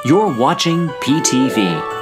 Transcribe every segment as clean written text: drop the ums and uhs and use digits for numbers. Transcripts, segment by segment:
You're watching PTV.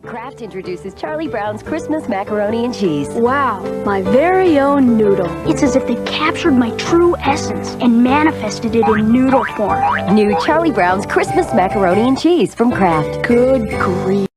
Kraft introduces Charlie Brown's Christmas macaroni and cheese. Wow, my very own noodle. It's as if they captured my true essence and manifested it in noodle form. New Charlie Brown's Christmas macaroni and cheese from Kraft. Good grief.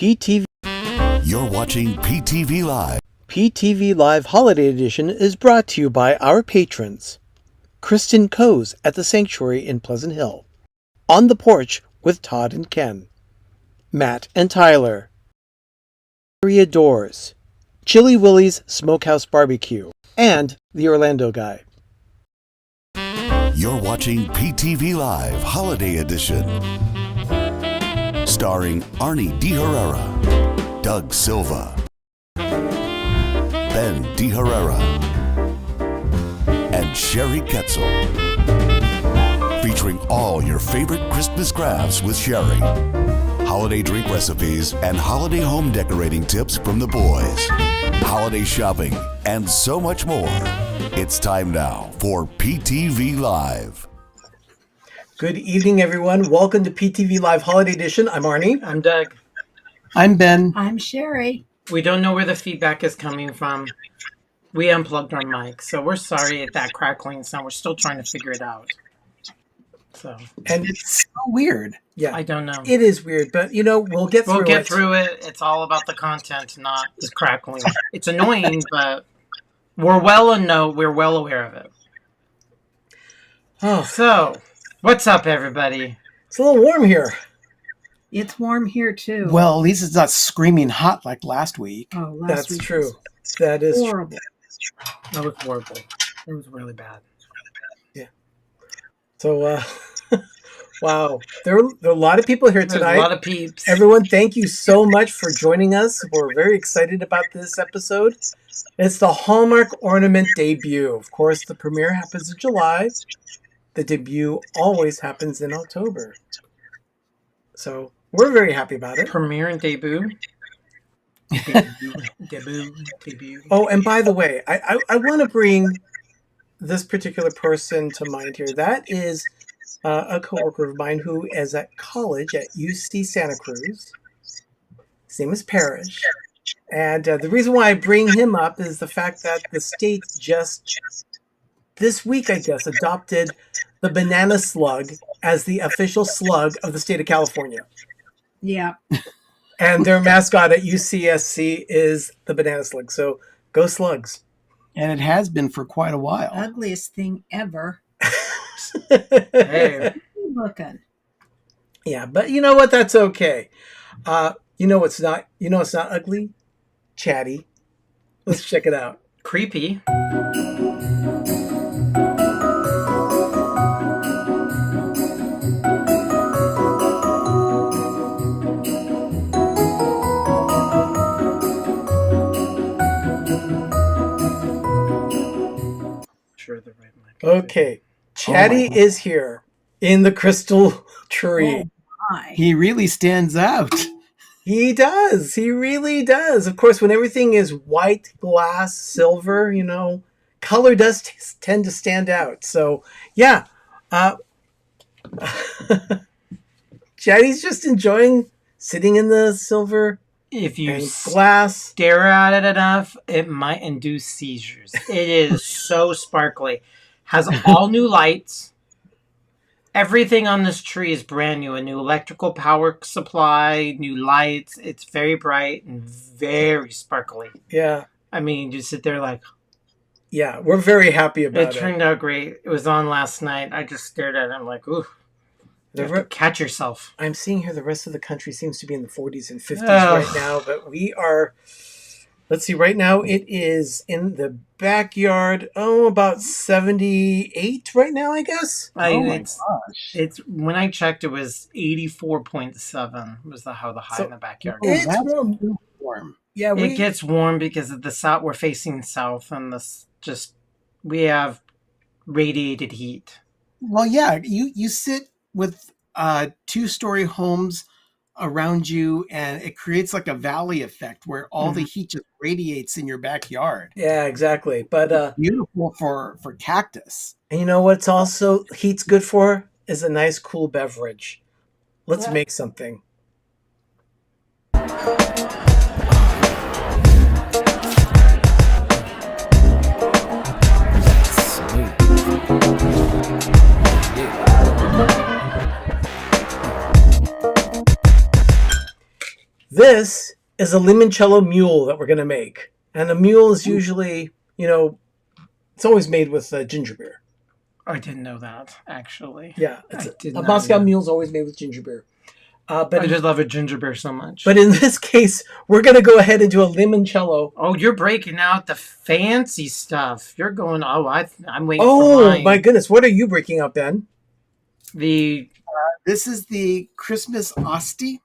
PTV. You're watching PTV Live. PTV Live Holiday Edition is brought to you by our patrons. Kristin Kohs at the Sanctuary in Pleasant Hill. On the Porch with Todd and Ken. Matt and Tyler. Area Doors. Chili Willy's Smokehouse Barbecue. And the Orlando Guy. You're watching PTV Live Holiday Edition. Starring Arnie De Herrera, Doug Silva, Ben De Herrera, and Sherry Ketzel. Featuring all your favorite Christmas crafts with Sherry, holiday drink recipes, and holiday home decorating tips from the boys, holiday shopping, and so much more. It's time now for PTV Live. Good evening, everyone. Welcome to PTV Live Holiday Edition. I'm Arnie. I'm Doug. I'm Ben. I'm Sherry. We don't know where the feedback is coming from. We unplugged our mic, so we're sorry at that crackling sound. We're still trying to figure it out. So, And it's so weird. Yeah, I don't know. It is weird, but we'll get through it. We'll get through it. It's all about the content, not the crackling. It's annoying, but we're well aware of it. Oh, So, what's up, everybody? it's a little warm here. It's warm here too. Well, at least it's not screaming hot like last week. Oh, last That's week true. was That is true. horrible. That was horrible. It was really bad. So, wow. There are a lot of people here There's tonight. a lot of peeps. Everyone, thank you so much for joining us. We're very excited about this episode. It's the Hallmark Ornament Debut. Of course, the premiere happens in July. The debut always happens in October. So we're very happy about it. Premiere and debut. Debut. Oh, and by the way, I want to bring this particular person to mind here. That is a coworker of mine who is at college at UC Santa Cruz. His name is Parrish. And the reason why I bring him up is the fact that the state just, this week, I guess, adopted the banana slug as the official slug of the state of California. Yeah. And their mascot at UCSC is the banana slug. So go slugs. And it has been for quite a while. Ugliest thing ever. Hey. Looking. Yeah, but you know what? That's okay. It's not ugly? Chatty. Let's check it out. Creepy. Sure, the right mic. Okay. Chatty is here in the crystal tree. Oh, my. He really stands out. He does. He really does. Of course, when everything is white, glass, silver, color does tend to stand out. So, yeah. Chatty's just enjoying sitting in the silver If you and glass. stare at it enough, it might induce seizures. It is so sparkly. Has all new lights. Everything on this tree is brand new. A new electrical power supply, new lights. It's very bright and very sparkly. Yeah. I mean, you sit there like... Yeah, we're very happy about It it. turned out great. It was on last night. I just stared at it. I'm like, ooh. You have to catch yourself. I'm seeing here the rest of the country seems to be in the 40s and 50s Oh. right now, but we are, let's see, right now it is in the backyard, about 78 right now, I guess. It's when I checked, it was 84.7 was how the high in the backyard. It's that's warm. too warm. Yeah, It gets warm because of the south. We're facing south, and we have radiated heat. Well, yeah, you sit with 2-story homes around you, and it creates like a valley effect where all the heat just radiates in your backyard. Yeah, exactly. But Beautiful for cactus. and you know what's also heat's good for is a nice cool beverage. Let's make something. This is a limoncello mule that we're going to make. And a mule is usually, it's always made with ginger beer. I didn't know that, actually. Yeah. A Moscow mule is always made with ginger beer. But I just love a ginger beer so much. But in this case, we're going to go ahead and do a limoncello. Oh, you're breaking out the fancy stuff. You're going, I'm waiting for mine. Oh, my goodness. What are you breaking out, Ben? This is the Christmas Asti.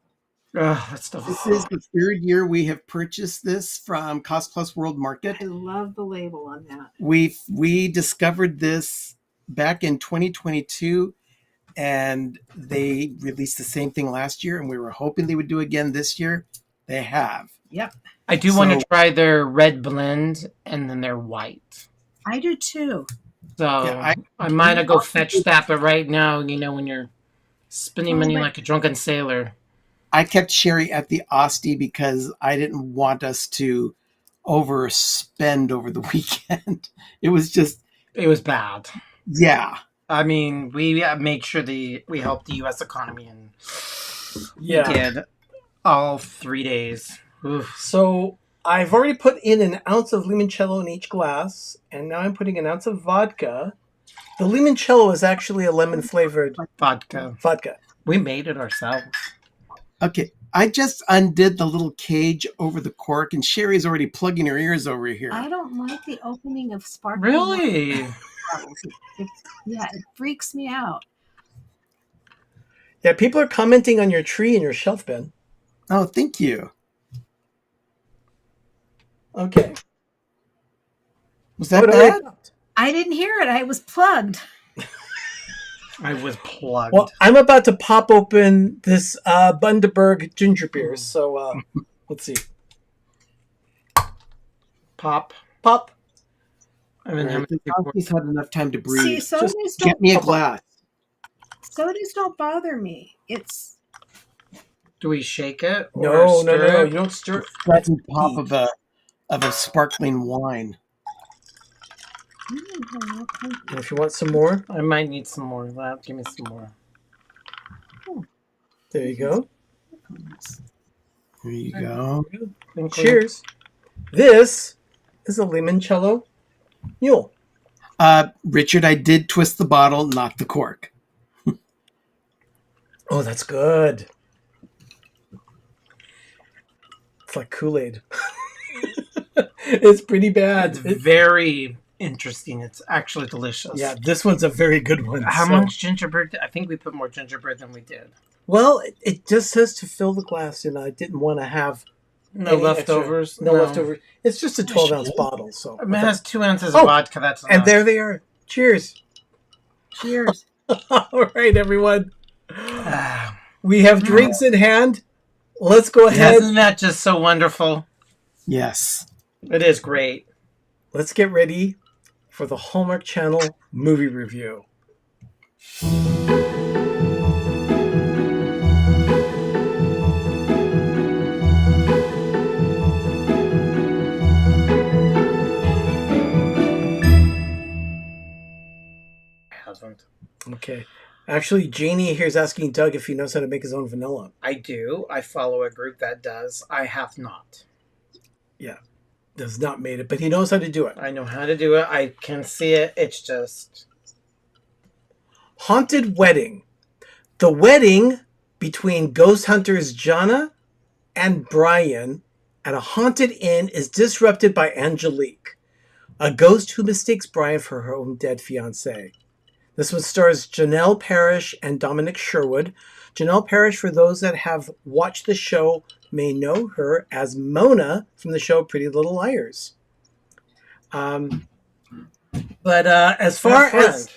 That stuff. This is the third year we have purchased this from Cost Plus World Market. I love the label on that. We discovered this back in 2022, and they released the same thing last year, and we were hoping they would do again this year. They have. Yep. I do want to try their red blend and then their white. I do too. So yeah, I might go fetch that, but right now, when you're spending money like a drunken sailor. I kept Sherry at the Asti because I didn't want us to overspend over the weekend. It was bad. Yeah. I mean, we made sure we helped the U.S. economy, and we did all 3 days. Oof. So I've already put in an ounce of limoncello in each glass, and now I'm putting an ounce of vodka. The limoncello is actually a lemon-flavored vodka. We made it ourselves. Okay, I just undid the little cage over the cork, and Sherry's already plugging her ears over here. I don't like the opening of sparkling. Really? It freaks me out. Yeah, people are commenting on your tree and your shelf, Ben. Oh, thank you. Okay. Was that bad? I didn't hear it. I was plugged. I was plugged. Well, I'm about to pop open this Bundaberg ginger beer, so let's see. Pop. I mean, he's had enough time to breathe. See, sodas just get me a glass. Sodas don't bother me. Do we shake it? No. You don't stir it. That's the pop of a sparkling wine. And if you want some more, I might need some more of that. Give me some more. There you go. There you go. Cheers. This is a limoncello mule. Richard, I did twist the bottle, not the cork. Oh, that's good. It's like Kool-Aid. It's pretty bad. It's very interesting. It's actually delicious. Yeah, this one's a very good one. How much gingerbread? I think we put more gingerbread than we did. Well, it just says to fill the glass, and I didn't want to have no leftovers. No leftovers. It's just a 12-ounce bottle. So it has 2 ounces of vodka. That's enough. And there they are. Cheers. Cheers. All right, everyone. We have drinks in hand. Let's go ahead. Isn't that just so wonderful? Yes. It is great. Let's get ready for the Hallmark Channel movie review. Okay. Actually, Janie here is asking Doug if he knows how to make his own vanilla. I do. I follow a group that does. I have not. Yeah. Does not made it, but he knows how to do it. I know how to do it. I can see it. It's just... Haunted Wedding. The wedding between ghost hunters Jana and Brian at a haunted inn is disrupted by Angelique, a ghost who mistakes Brian for her own dead fiancé. This one stars Janelle Parrish and Dominic Sherwood. Janelle Parrish, for those that have watched the show, may know her as Mona from the show Pretty Little Liars. But as far as...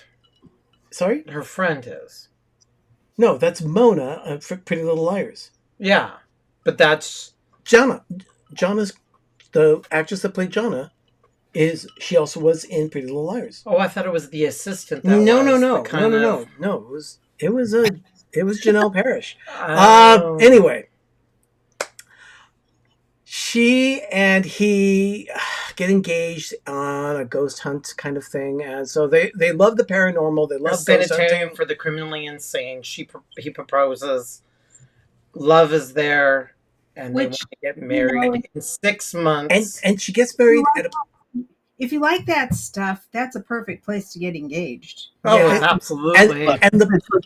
Sorry? Her friend is. No, that's Mona of Pretty Little Liars. Yeah, but that's... Jana. Jana's... The actress that played Jana she also was in Pretty Little Liars. Oh, I thought it was the assistant. No. It was Janelle Parrish. Anyway, she and he get engaged on a ghost hunt kind of thing, and so they love the paranormal. They love sanitarium for the criminally insane. He proposes. Love is there, and they want Which, to get married in 6 months. And she gets married at a if you like that stuff, that's a perfect place to get engaged. Oh, yeah, absolutely. and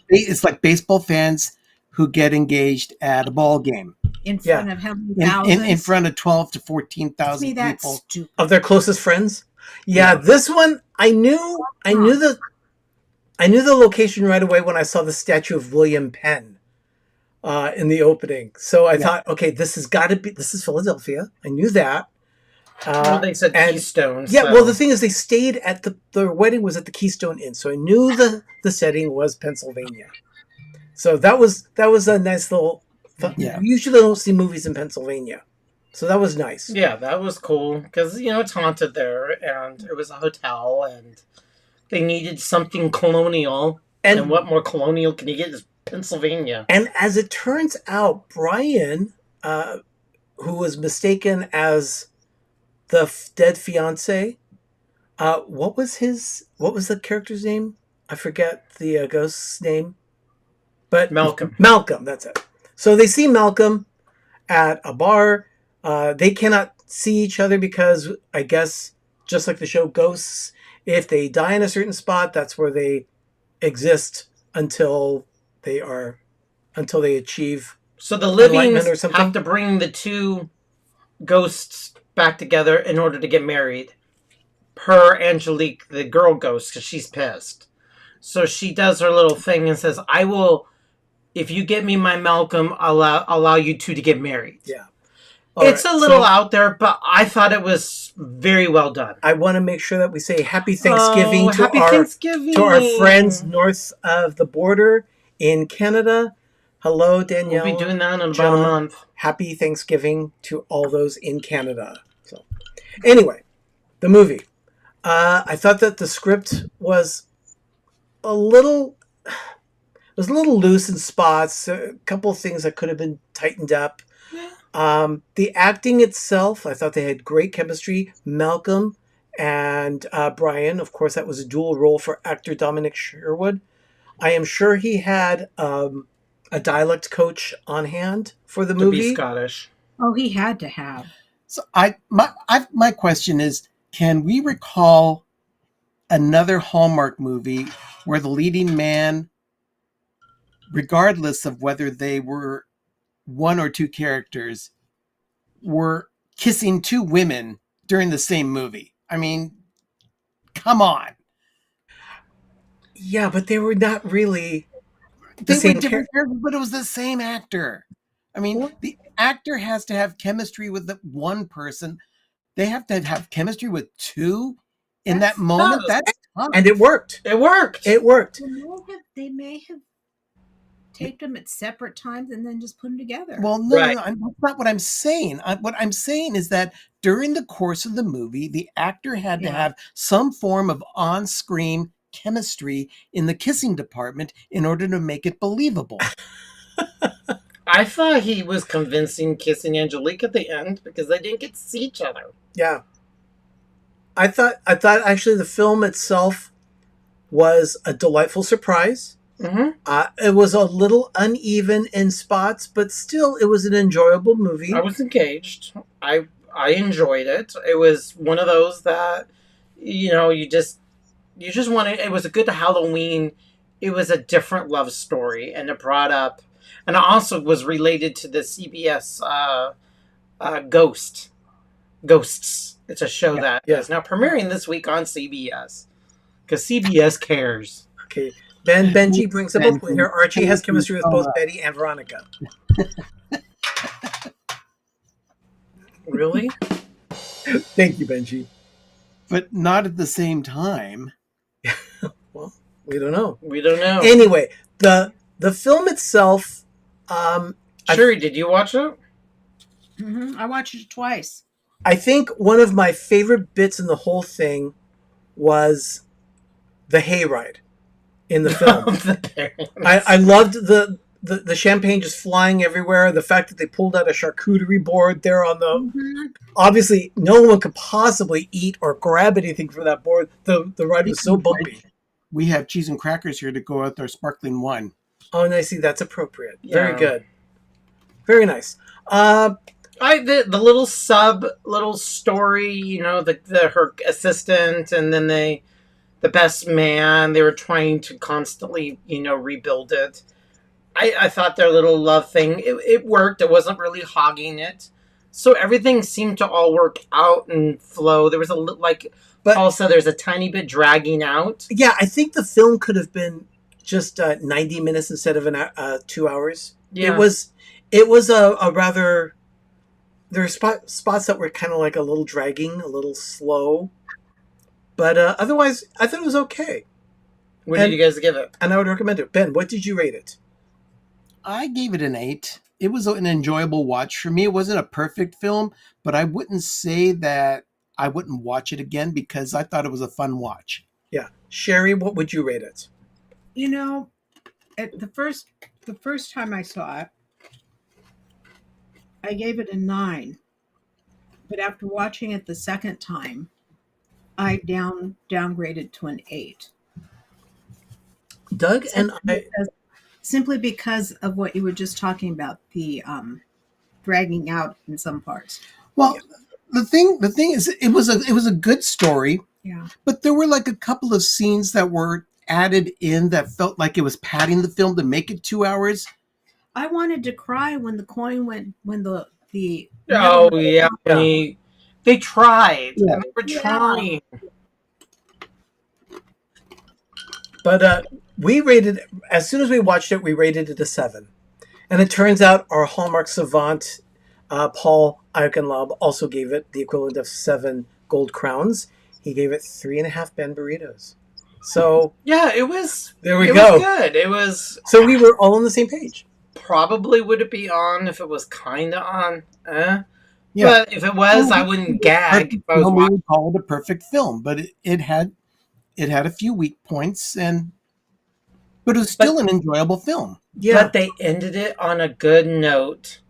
It's like baseball fans who get engaged at a ball game In front of how many in thousands? front of 12 to To 14,000 me, that's people. stupid. of their closest friends. Yeah, this one I knew the location right away when I saw the statue of William Penn in the opening. So I thought, okay, this is Philadelphia. I knew that. Well, they said Keystone. Yeah, so. well, the thing is, they stayed at their wedding was at the Keystone Inn, so I knew the setting was Pennsylvania. So that was a nice little. Yeah. We usually don't see movies in Pennsylvania, so that was nice. Yeah, that was cool because it's haunted there, and it was a hotel, and they needed something colonial. And what more colonial can you get is Pennsylvania? And as it turns out, Brian, who was mistaken as the dead fiance, what was the character's name? I forget the ghost's name, but Malcolm. Malcolm, that's it. So they see Malcolm at a bar. They cannot see each other because I guess just like the show Ghosts, if they die in a certain spot, that's where they exist until they achieve. So the livings enlightenment or something? have to bring the two ghosts back together in order to get married. Per Angelique, the girl ghost, because she's pissed. So she does her little thing and says, "I will, if you get me my Malcolm, I'll allow you two to get married." Yeah. It's a little out there, but I thought it was very well done. I want to make sure that we say Happy Thanksgiving Thanksgiving to our friends north of the border in Canada. Hello, Danielle. We'll be doing that in about John. a month. Happy Thanksgiving to all those in Canada. So, anyway, the movie. I thought that the script was a little loose in spots. A couple of things that could have been tightened up. The acting itself, I thought they had great chemistry. Malcolm and Brian, of course, that was a dual role for actor Dominic Sherwood. I am sure he had a dialect coach on hand for the movie. To be Scottish. Oh, he had to have. So my question is, can we recall another Hallmark movie where the leading man, regardless of whether they were one or two characters, were kissing two women during the same movie? I mean, come on. Yeah, but they were not really They were different characters, but it was the same actor. I mean, the actor has to have chemistry with the one person. They have to have chemistry with two in that moment. That's tough. And it worked. It worked. It worked. They may have taped them at separate times and then just put them together. Well, no, that's not what I'm saying. What I'm saying is that during the course of the movie, the actor had to have some form of on-screen chemistry in the kissing department in order to make it believable. I thought he was convincing kissing Angelique at the end because they didn't get to see each other. Yeah. I thought actually the film itself was a delightful surprise. Mm-hmm. It was a little uneven in spots, but still it was an enjoyable movie. I was engaged. I enjoyed it. It was one of those that, you just wanted. It was a good Halloween. It was a different love story, and it brought up, and it also was related to the CBS Ghosts. It's a show that is now premiering this week on CBS because CBS cares. Okay. Benji brings up a point here. Archie has chemistry with both Betty and Veronica. Really? Thank you, Benji. But not at the same time. Well, we don't know. Anyway, the film itself. Sherry, did you watch it? Mm-hmm. I watched it twice. I think one of my favorite bits in the whole thing was the hayride in the film. I loved the champagne just flying everywhere. The fact that they pulled out a charcuterie board there on the... Mm-hmm. Obviously, no one could possibly eat or grab anything from that board. The ride was so bumpy. We have cheese and crackers here to go with our sparkling wine. Oh, and I see. That's appropriate. Yeah. Very good. Very nice. The little story, you know, the her assistant, and then the best man. They were trying to constantly, you know, rebuild it. I thought their little love thing, it worked. It wasn't really hogging it. So everything seemed to all work out and flow. There was but also there's a tiny bit dragging out. Yeah, I think the film could have been just 90 minutes instead of 2 hours. Yeah. It was a rather, there are spots that were kind of like a little dragging, a little slow. But otherwise, I thought it was okay. What did you guys give it? And I would recommend it. Ben, what did you rate it? I gave it an 8. It was an enjoyable watch. For me, it wasn't a perfect film, but I wouldn't say that I wouldn't watch it again because I thought it was a fun watch. Yeah. Sherry, what would you rate it? You know, at the first time I saw it, I gave it a 9. But after watching it the second time, I downgraded to an 8. Doug and I... Simply because of what you were just talking about, the dragging out in some parts. Well, the thing is, it was a good story. Yeah. But there were like a couple of scenes that were added in that felt like it was padding the film to make it 2 hours. I wanted to cry when the coin went, when the Oh yeah, they tried. Yeah. They were trying. But we rated, as soon as we watched it, we rated it a 7. And it turns out our Hallmark savant, Paul Eichenlaub, also gave it the equivalent of 7 gold crowns. He gave it 3.5 Ben burritos. So yeah, it was. There we go. It was good. It was. So we were all on the same page. Probably would it be on if it was kind of on? Yeah. But if it was, I wouldn't gag. If I was we would call it a perfect film, but it had a few weak points, but it was still an enjoyable film. Yeah. But they ended it on a good note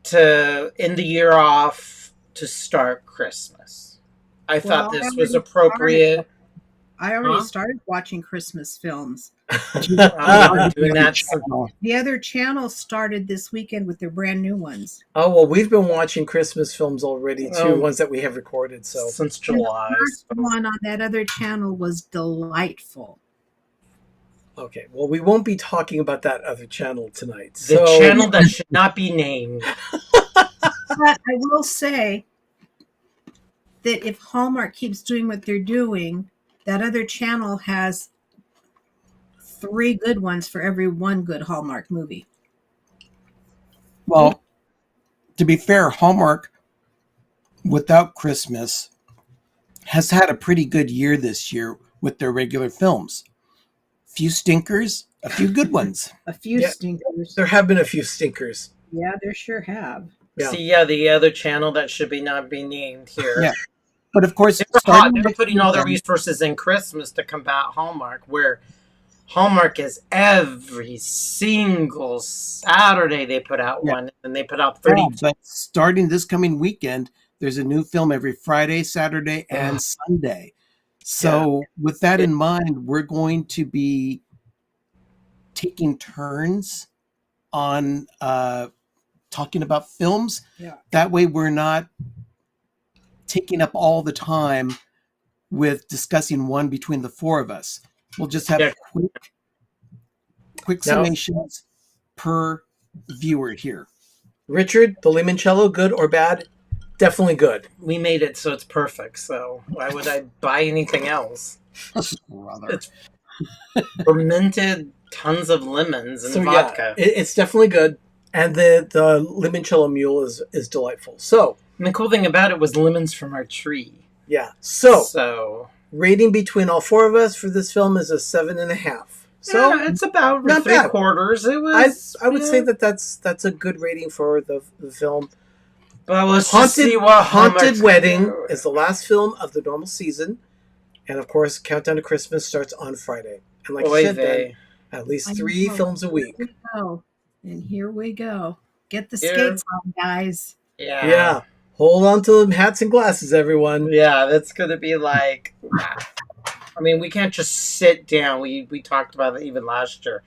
to end the year off to start Christmas. I thought this was appropriate. I already started watching Christmas films. Doing that. The other channel started this weekend with their brand new ones. Oh, well, we've been watching Christmas films already, too, ones that we have recorded. So since July. The first one on that other channel was delightful. Okay, well, we won't be talking about that other channel tonight. The channel that should not be named. But I will say that if Hallmark keeps doing what they're doing, that other channel has 3 good ones for every 1 good Hallmark movie. Well, to be fair, Hallmark, without Christmas, has had a pretty good year this year with their regular films. A few stinkers, a few good ones. A few stinkers. There have been a few stinkers. Yeah, there sure have. Yeah. See, the other channel that should not be named here. Yeah. But of course, they're putting all their resources in Christmas to combat Hallmark, where Hallmark is every single Saturday they put out one, and they put out 30. But starting this coming weekend, there's a new film every Friday, Saturday, and Sunday. So with that in mind, we're going to be taking turns on talking about films. Yeah. That way we're not taking up all the time with discussing one between the 4 of us. We'll just have quick summations per viewer here. Richard, the limoncello, good or bad? Definitely good. We made it so it's perfect, so why would I buy anything else? It's fermented tons of lemons and vodka. Yeah, it's definitely good. And the limoncello mule is delightful. So, and the cool thing about it was lemons from our tree. Yeah. So rating between all 4 of us for this film is a 7.5. So yeah, it's about not 3/4. It was. I would say that's a good rating for the film. But let's see what Haunted Wedding is the last film of the normal season, and of course, Countdown to Christmas starts on Friday. And like I said, Ben, at least 3 films a week. Here we go. Get the skates on, guys. Yeah. Hold on to them hats and glasses, everyone. Yeah, that's going to be like... I mean, we can't just sit down. We talked about it even last year.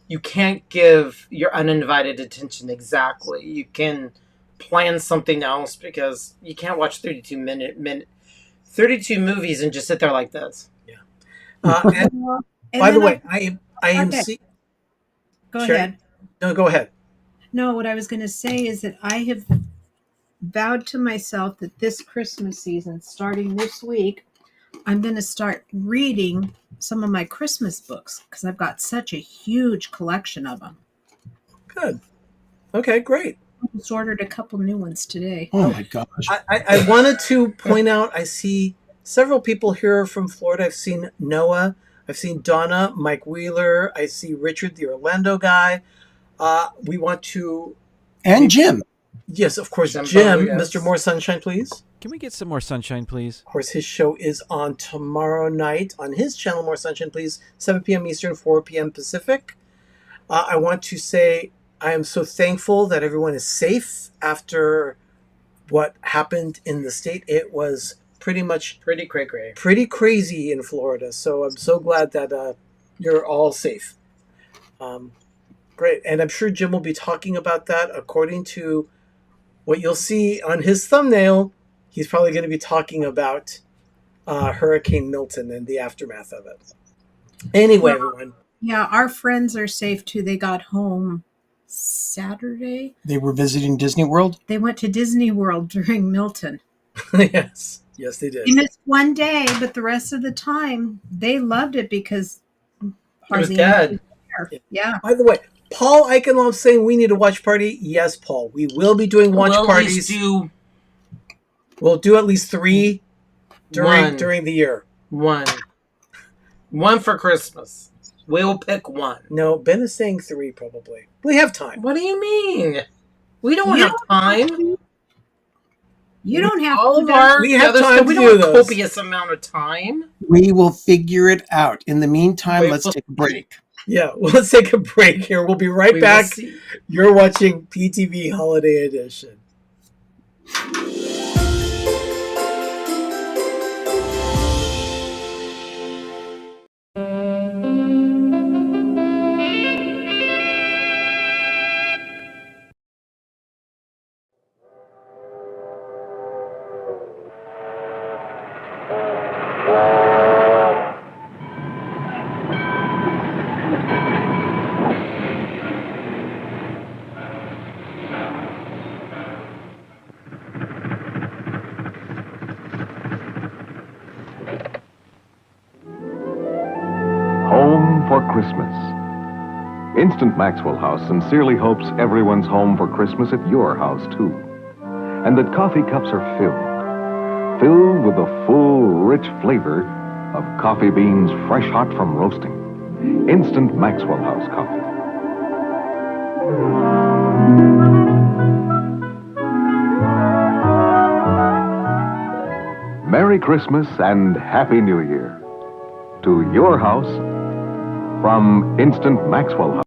You can't give your uninvited attention exactly. You can plan something else because you can't watch 32 movies and just sit there like this. And And by the then way, I am Okay. Go Sherry? ahead. No, go ahead. No, what I was going to say is that I have vowed to myself that this Christmas season, starting this week, I'm going to start reading some of my Christmas books because I've got such a huge collection of them. Good. Okay, great. I just ordered a couple new ones today. Oh my gosh. I wanted to point out, I see several people here from Florida. I've seen Noah. I've seen Donna, Mike Wheeler. I see Richard, the Orlando guy. We want to... And Jim. Yes, of course, Jim, Jim. yes. Mr. More Sunshine, please. Can we get some more sunshine, please? Of course, his show is on tomorrow night on his channel, More Sunshine, please. 7 p.m. Eastern, 4 p.m. Pacific. I want to say I am so thankful that everyone is safe after what happened in the state. It was pretty crazy in Florida. So I'm so glad that you're all safe. Great. And I'm sure Jim will be talking about that. According to what you'll see on his thumbnail, he's probably going to be talking about Hurricane Milton and the aftermath of it. Anyway, everyone. Yeah, our friends are safe too. They got home Saturday. They were visiting Disney World. They went to Disney World during Milton. Yes, they did. They missed one day, but the rest of the time they loved it because It was dead. Yeah. By the way, Paul Eichenloff saying we need a watch party. Yes, Paul, we will be doing watch parties. We'll do at least 3 during the year. One for Christmas. We'll pick one. No, Ben is saying 3 probably. We have time. What do you mean? We don't have time. You don't have All of to. our We have other time stuff, we to don't do have those. copious amount of time. We will figure it out. In the meantime, Wait, let's take a break. Yeah, well, let's take a break here. We'll be right We will back. see. You're watching PTV Holiday Edition. Home for Christmas. Instant Maxwell House sincerely hopes everyone's home for Christmas at your house, too. And that coffee cups are filled with the full, rich flavor of coffee beans fresh hot from roasting. Instant Maxwell House coffee. Merry Christmas and Happy New Year. To your house from Instant Maxwell House.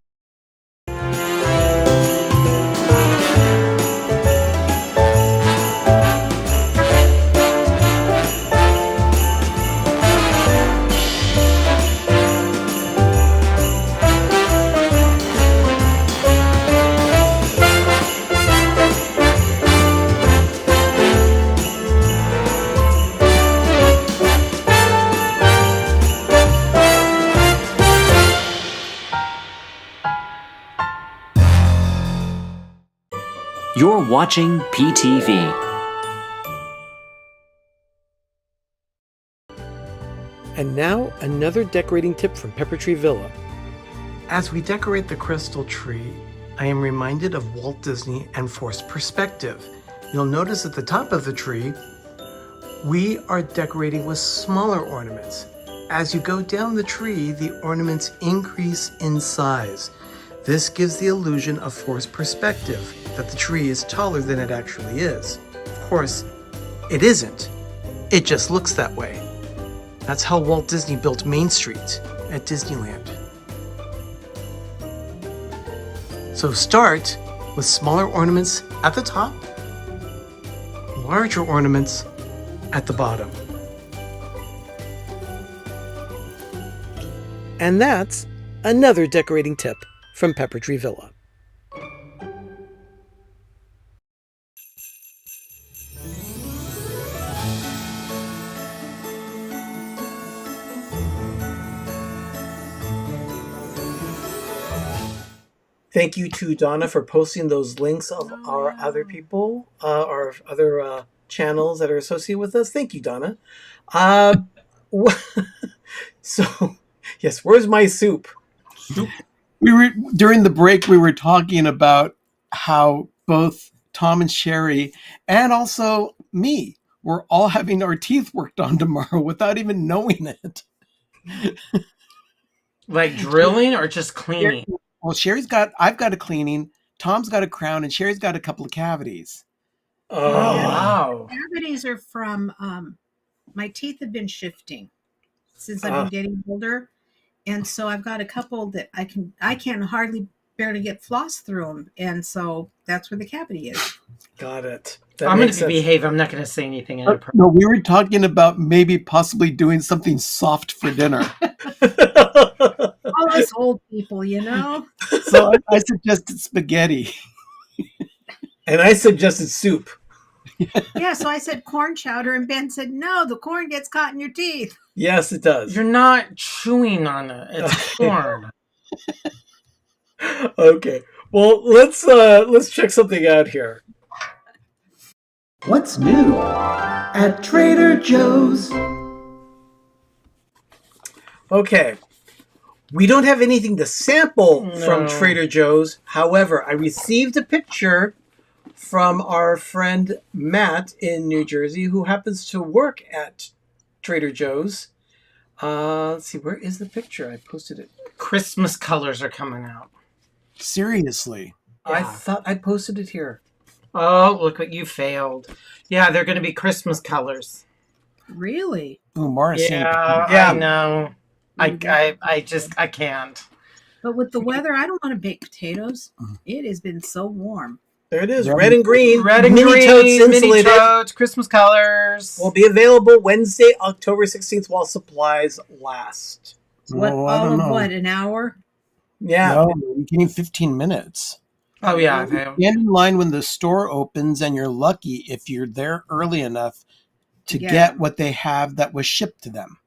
You're watching PTV. And now, another decorating tip from Pepper Tree Villa. As we decorate the crystal tree, I am reminded of Walt Disney and forced perspective. You'll notice at the top of the tree, we are decorating with smaller ornaments. As you go down the tree, the ornaments increase in size. This gives the illusion of forced perspective, that the tree is taller than it actually is. Of course, it isn't. It just looks that way. That's how Walt Disney built Main Street at Disneyland. So start with smaller ornaments at the top, larger ornaments at the bottom. And that's another decorating tip from Pepper Tree Villa. Thank you to Donna for posting those links of our other people, our other channels that are associated with us. Thank you, Donna. So, yes, where's my soup? During the break, we were talking about how both Tom and Sherry, and also me, we're all having our teeth worked on tomorrow without even knowing it. Like drilling or just cleaning? Well, I've got a cleaning, Tom's got a crown, and Sherry's got a couple of cavities. Oh, wow. Cavities are from, my teeth have been shifting since I've been getting older. And so I've got a couple that I can hardly barely get floss through them. And so that's where the cavity is. Got it. I'm going to behave. I'm not going to say anything inappropriate. No, we were talking about maybe possibly doing something soft for dinner. All us old people, you know? So I suggested spaghetti. And I suggested soup. Yeah, so I said corn chowder, and Ben said, no, the corn gets caught in your teeth. Yes, it does. You're not chewing on it. It's corn. Okay. Well, let's check something out here. What's new at Trader Joe's? Okay. We don't have anything to sample from Trader Joe's. However, I received a picture from our friend Matt in New Jersey, who happens to work at Trader Joe's. Let's see, where is the picture? I posted it. Christmas colors are coming out. Seriously? Yeah. I thought I posted it here. Oh, look what you failed. Yeah, they're going to be Christmas colors. Really? Ooh, Morrison. Yeah, I know. I can't. But with the weather, I don't want to bake potatoes. It has been so warm. There it is, red and green. Red and mini green, totes mini insulated. totes, Christmas colors. Will be available Wednesday, October 16th while supplies last. What, Oh, all of what, an hour? Yeah. No, you can 15 minutes. Oh, yeah. Stand in line when the store opens, and you're lucky if you're there early enough to get what they have that was shipped to them.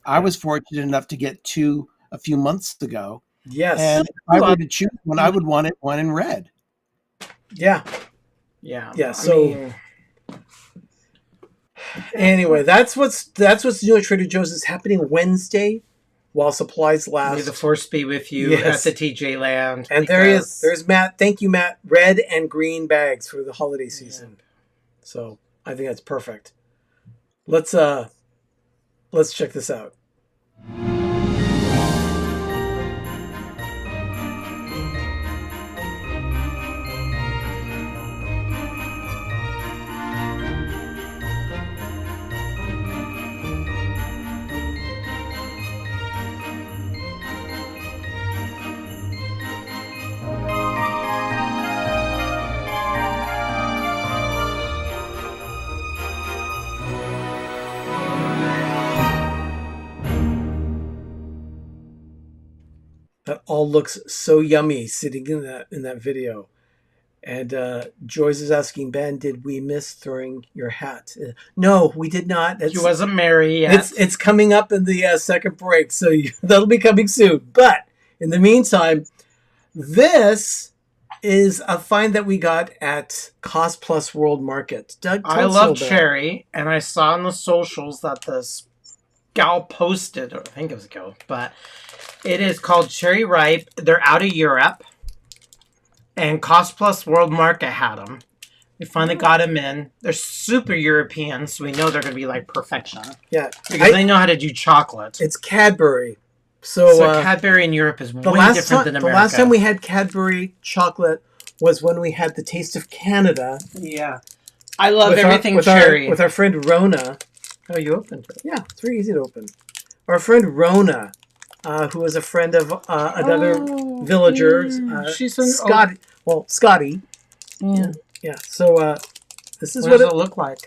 I was fortunate enough to get two a few months ago. Yes. And if I were to choose one, I would want it one in red. Yeah. Yeah. Yeah. So anyway, that's what's new at Trader Joe's. Is happening Wednesday while supplies last. May the force be with you at the TJ Land. And there he is. There's Matt. Thank you, Matt. Red and green bags for the holiday season. So I think that's perfect. Let's check this out. That all looks so yummy sitting in that video. And Joyce is asking Ben, did we miss throwing your hat? No, we did not. He wasn't married yet. It's coming up in the second break, so that'll be coming soon. But in the meantime, this is a find that we got at Cost Plus World Market. Doug, I love cherry, and I saw on the socials that this gal posted, or I think it was a gal, but it is called Cherry Ripe. They're out of Europe. And Cost Plus World Market had them. We finally got them in. They're super European, so we know they're going to be like perfection. Yeah. Because they know how to do chocolate. It's Cadbury. So Cadbury in Europe is way different than America. The last time we had Cadbury chocolate was when we had the Taste of Canada. Yeah. I love everything cherry. With our friend Rona. Oh, you opened it. Yeah, it's very easy to open. Our friend Rona, who was a friend of another villager. She's in Scotty. Well, Scotty. Yeah. Yeah. So this is what does it look like?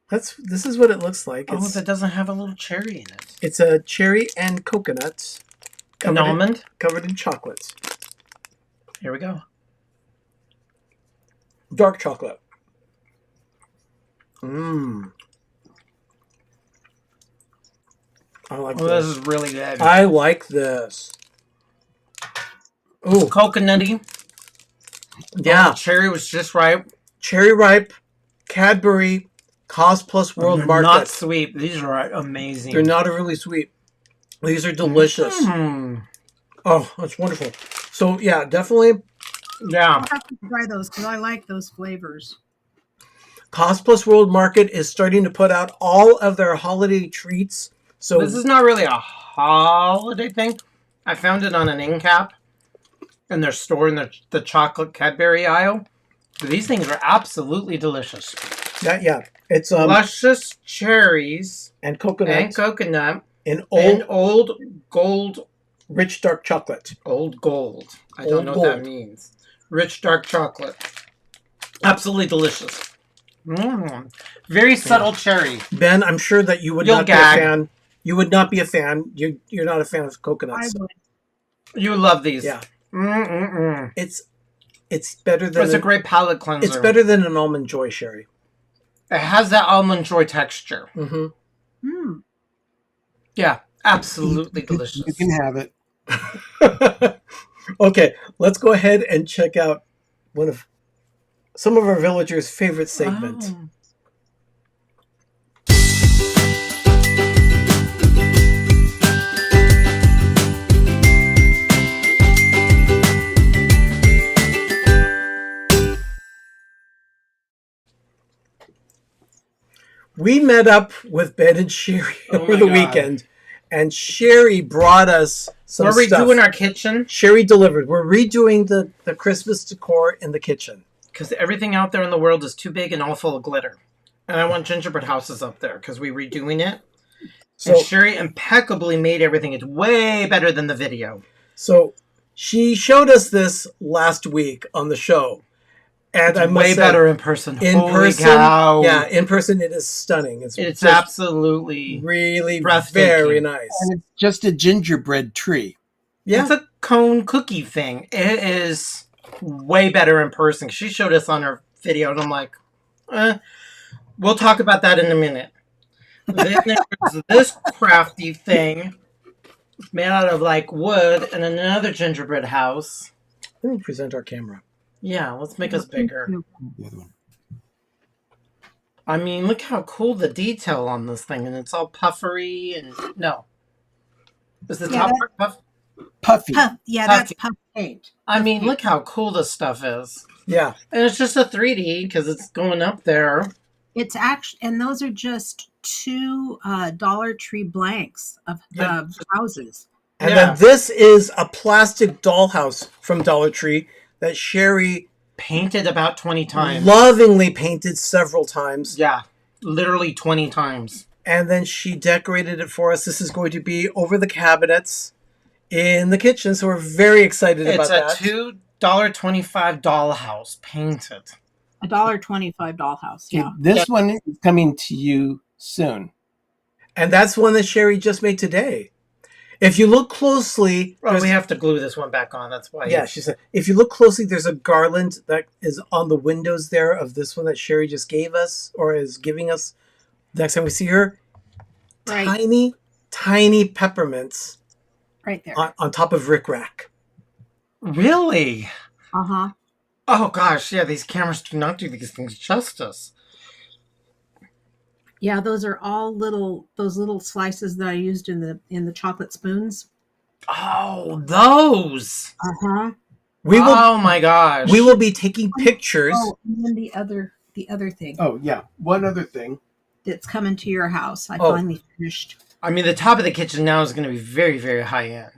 This is what it looks like. That doesn't have a little cherry in it. It's a cherry and coconut. Almond? Covered in chocolate. Here we go. Dark chocolate. Mmm. I like this. This is really good. I like this. Ooh, Coconutty. yeah. Oh, cherry was just right. Cherry ripe, Cadbury, Kohs Plus World Market. Not sweet. These are amazing. They're not really sweet. These are delicious. Oh, that's wonderful. So yeah, definitely. Yeah. I'll have to try those because I like those flavors. Kohs Plus World Market is starting to put out all of their holiday treats. So this is not really a holiday thing. I found it on an end cap in their store in the chocolate Cadbury aisle. These things are absolutely delicious. yeah. It's luscious cherries and coconut and old gold, rich dark chocolate. Old gold. I don't know what that means. Rich dark chocolate. Absolutely delicious. Very subtle cherry. Ben, I'm sure that you would not be a fan. You would not be a fan. You're not a fan of coconuts. I would. You love these. Yeah. It's better than. It's a great palate cleanser. It's better than an Almond Joy Sherry. It has that Almond Joy texture. Yeah, absolutely delicious. You can have it. Okay, let's go ahead and check out some of our villagers' favorite segment. Oh. We met up with Ben and Sherry over the weekend, and Sherry brought us some stuff. We're redoing our kitchen. Sherry delivered. We're redoing the Christmas decor in the kitchen. Because everything out there in the world is too big and all full of glitter. And I want gingerbread houses up there because we're redoing it. So and Sherry impeccably made everything. It's way better than the video. So she showed us this last week on the show. And it's I must way say, better in person. Holy cow. Yeah, in person it is stunning. It's absolutely really very nice. And it's just a gingerbread tree. Yeah. It's a cone cookie thing. It is way better in person. She showed us on her video, and I'm like, we'll talk about that in a minute. Then there's this crafty thing made out of like wood and another gingerbread house. Let me present our camera. Yeah, let's make us bigger. I mean, look how cool the detail on this thing, and it's all puffery and no. Is the top part puffy? Yeah, that's puff paint. I mean, look how cool this stuff is. Yeah, and it's just a 3D because it's going up there. It's actually, and those are just two Dollar Tree blanks of houses. And then this is a plastic dollhouse from Dollar Tree that Sherry painted about 20 times. Lovingly painted several times. Yeah, literally 20 times. And then she decorated it for us. This is going to be over the cabinets in the kitchen, so we're very excited about that. It's a $2.25 dollhouse painted. $1.25 dollhouse, yeah. This one is coming to you soon. And that's one that Sherry just made today. If you look closely... we have to glue this one back on. That's why. Yeah, she said. If you look closely, there's a garland that is on the windows there of this one that Sherry just gave us, or is giving us next time we see her. Right. Tiny, tiny peppermints. Right there. On top of rickrack. Really? Uh-huh. Oh, gosh. Yeah, these cameras do not do these things justice. Yeah, those are all those little slices that I used in the chocolate spoons. Oh, those. Uh-huh. Oh my gosh. We will be taking pictures. Oh, and then the other thing. Oh, yeah. One other thing. That's coming to your house. I finally finished. I mean, the top of the kitchen now is going to be very, very high end.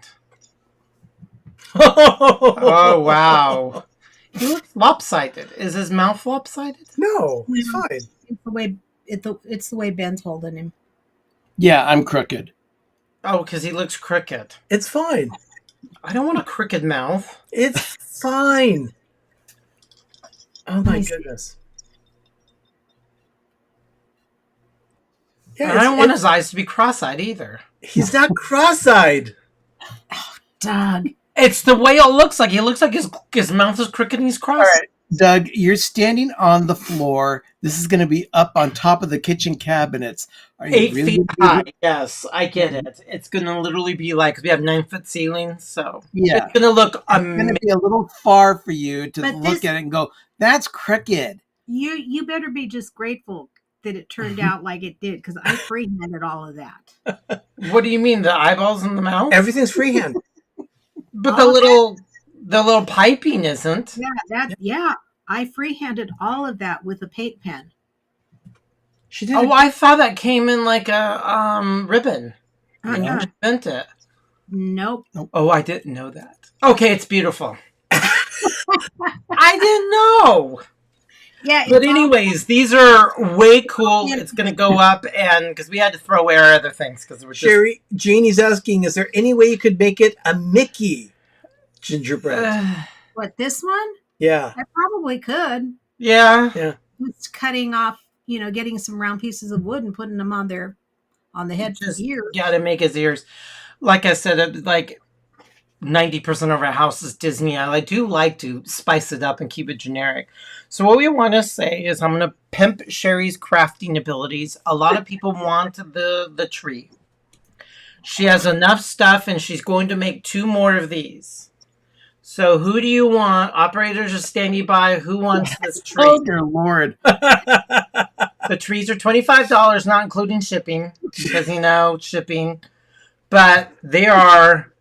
Oh, wow. He looks lopsided. Is his mouth lopsided? No, it's fine. It's the way Ben's holding him. Yeah, I'm crooked. Oh, because he looks crooked. It's fine. I don't want a crooked mouth. It's fine. Oh my goodness. Yeah, I don't want his eyes to be cross-eyed either. He's not cross-eyed. Doug. It's the way it looks like. He looks like his mouth is crooked and he's cross. All right. Doug, you're standing on the floor. This is going to be up on top of the kitchen cabinets. Are you 8 really feet high. Yes, I get it. It's going to literally be like, 'cause we have 9-foot ceilings, so Yeah. it's going to look It's going amazing. to be a little far for you to But look at it and go, that's crooked. You better be just grateful that it turned out like it did, because I freehanded all of that. What do you mean, the eyeballs in the mouth? Everything's freehand. But the little piping isn't. Yeah, I freehanded all of that with a paint pen. She did. Oh, I thought that came in like a ribbon. And you just bent it. Nope. Oh, I didn't know that. Okay, it's beautiful. I didn't know. Yeah. But anyways, these are way cool. It's going to go up, and because we had to throw away our other things because we're just... Sherry, Jeannie's asking, is there any way you could make it a Mickey gingerbread? What, this one? Yeah. I probably could. Yeah. It's cutting off, getting some round pieces of wood and putting them on the head for ears. Got to make his ears. Like I said, like 90% of our house is Disney. I do like to spice it up and keep it generic. So what we want to say is I'm going to pimp Sherry's crafting abilities. A lot of people want the tree. She has enough stuff, and she's going to make 2 more of these. So who do you want? Operators are standing by. Who wants this tree? Oh, dear Lord. The trees are $25, not including shipping, because, shipping. But they are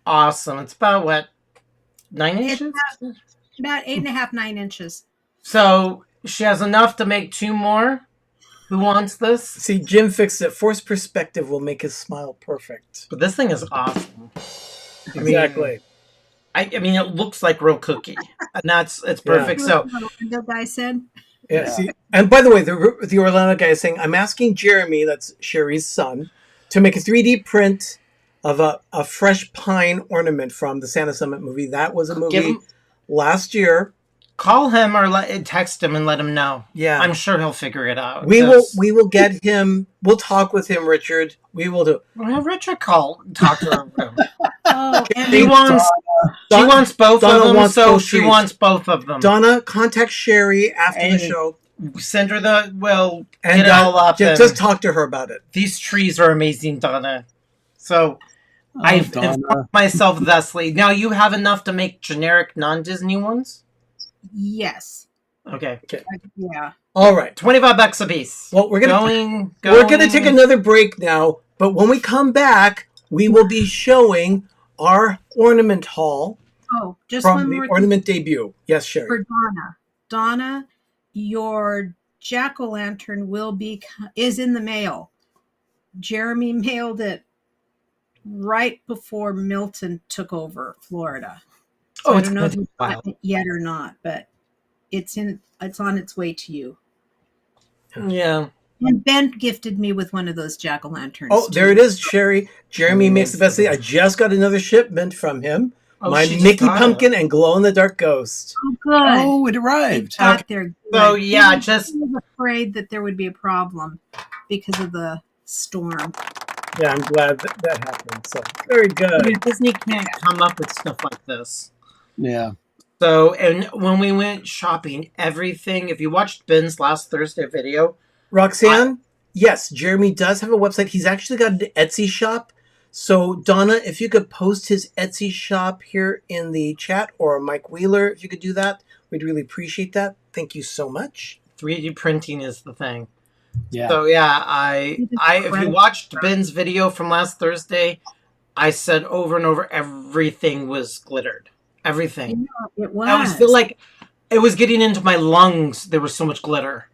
awesome. It's about, what, 9 inches? It's about 8.5, 9 inches. So she has enough to make 2 more. Who wants this? See, Jim fixed it. Forced perspective will make his smile perfect. But this thing is awesome. Exactly. I mean, it looks like real cookie, and it's perfect. Yeah. So The guy said. Yeah. See, and by the way, the Orlando guy is saying, I'm asking Jeremy, that's Sherry's son, to make a 3D print of a fresh pine ornament from the Santa Summit movie. That was a movie last year. Call him or text him and let him know. Yeah, I'm sure he'll figure it out. We will get him. We'll talk with him, Richard. We will do. We'll have Richard talk to him. Oh, and she wants both of them, so she wants both of them. Donna, contact Sherry after the show. Send her get and it all up. Just talk to her about it. These trees are amazing, Donna. So I've informed myself thusly. Now you have enough to make generic non-Disney ones? Yes. Okay. Yeah. All right. $25 a piece. Well, we're gonna take another break now, but when we come back, we will be showing our ornament haul. Oh, just from one the more ornament debut. Yes, Sherry. For Donna. Donna, your jack-o'-lantern is in the mail. Jeremy mailed it right before Milton took over Florida. So I don't know if you've gotten it yet or not, but it's on its way to you. Yeah. And Ben gifted me with one of those jack-o'-lanterns. Oh, there it is, Sherry. Jeremy makes the best thing. I just got another shipment from him. My Mickey Pumpkin and glow-in-the-dark ghost. Oh, good. Oh, it arrived. It got there good. So, yeah, I was afraid that there would be a problem because of the storm. Yeah, I'm glad that happened. So, very good. Disney can't come up with stuff like this. Yeah. So, and when we went shopping, everything, if you watched Ben's last Thursday video. Roxanne, yes, Jeremy does have a website. He's actually got an Etsy shop. So, Donna, if you could post his Etsy shop here in the chat, or Mike Wheeler, if you could do that, we'd really appreciate that. Thank you so much. 3D printing is the thing. Yeah. So, yeah, if you watched Ben's video from last Thursday, I said over and over, everything was glittered. Everything. Yeah, it was. I was feel like it was getting into my lungs. There was so much glitter.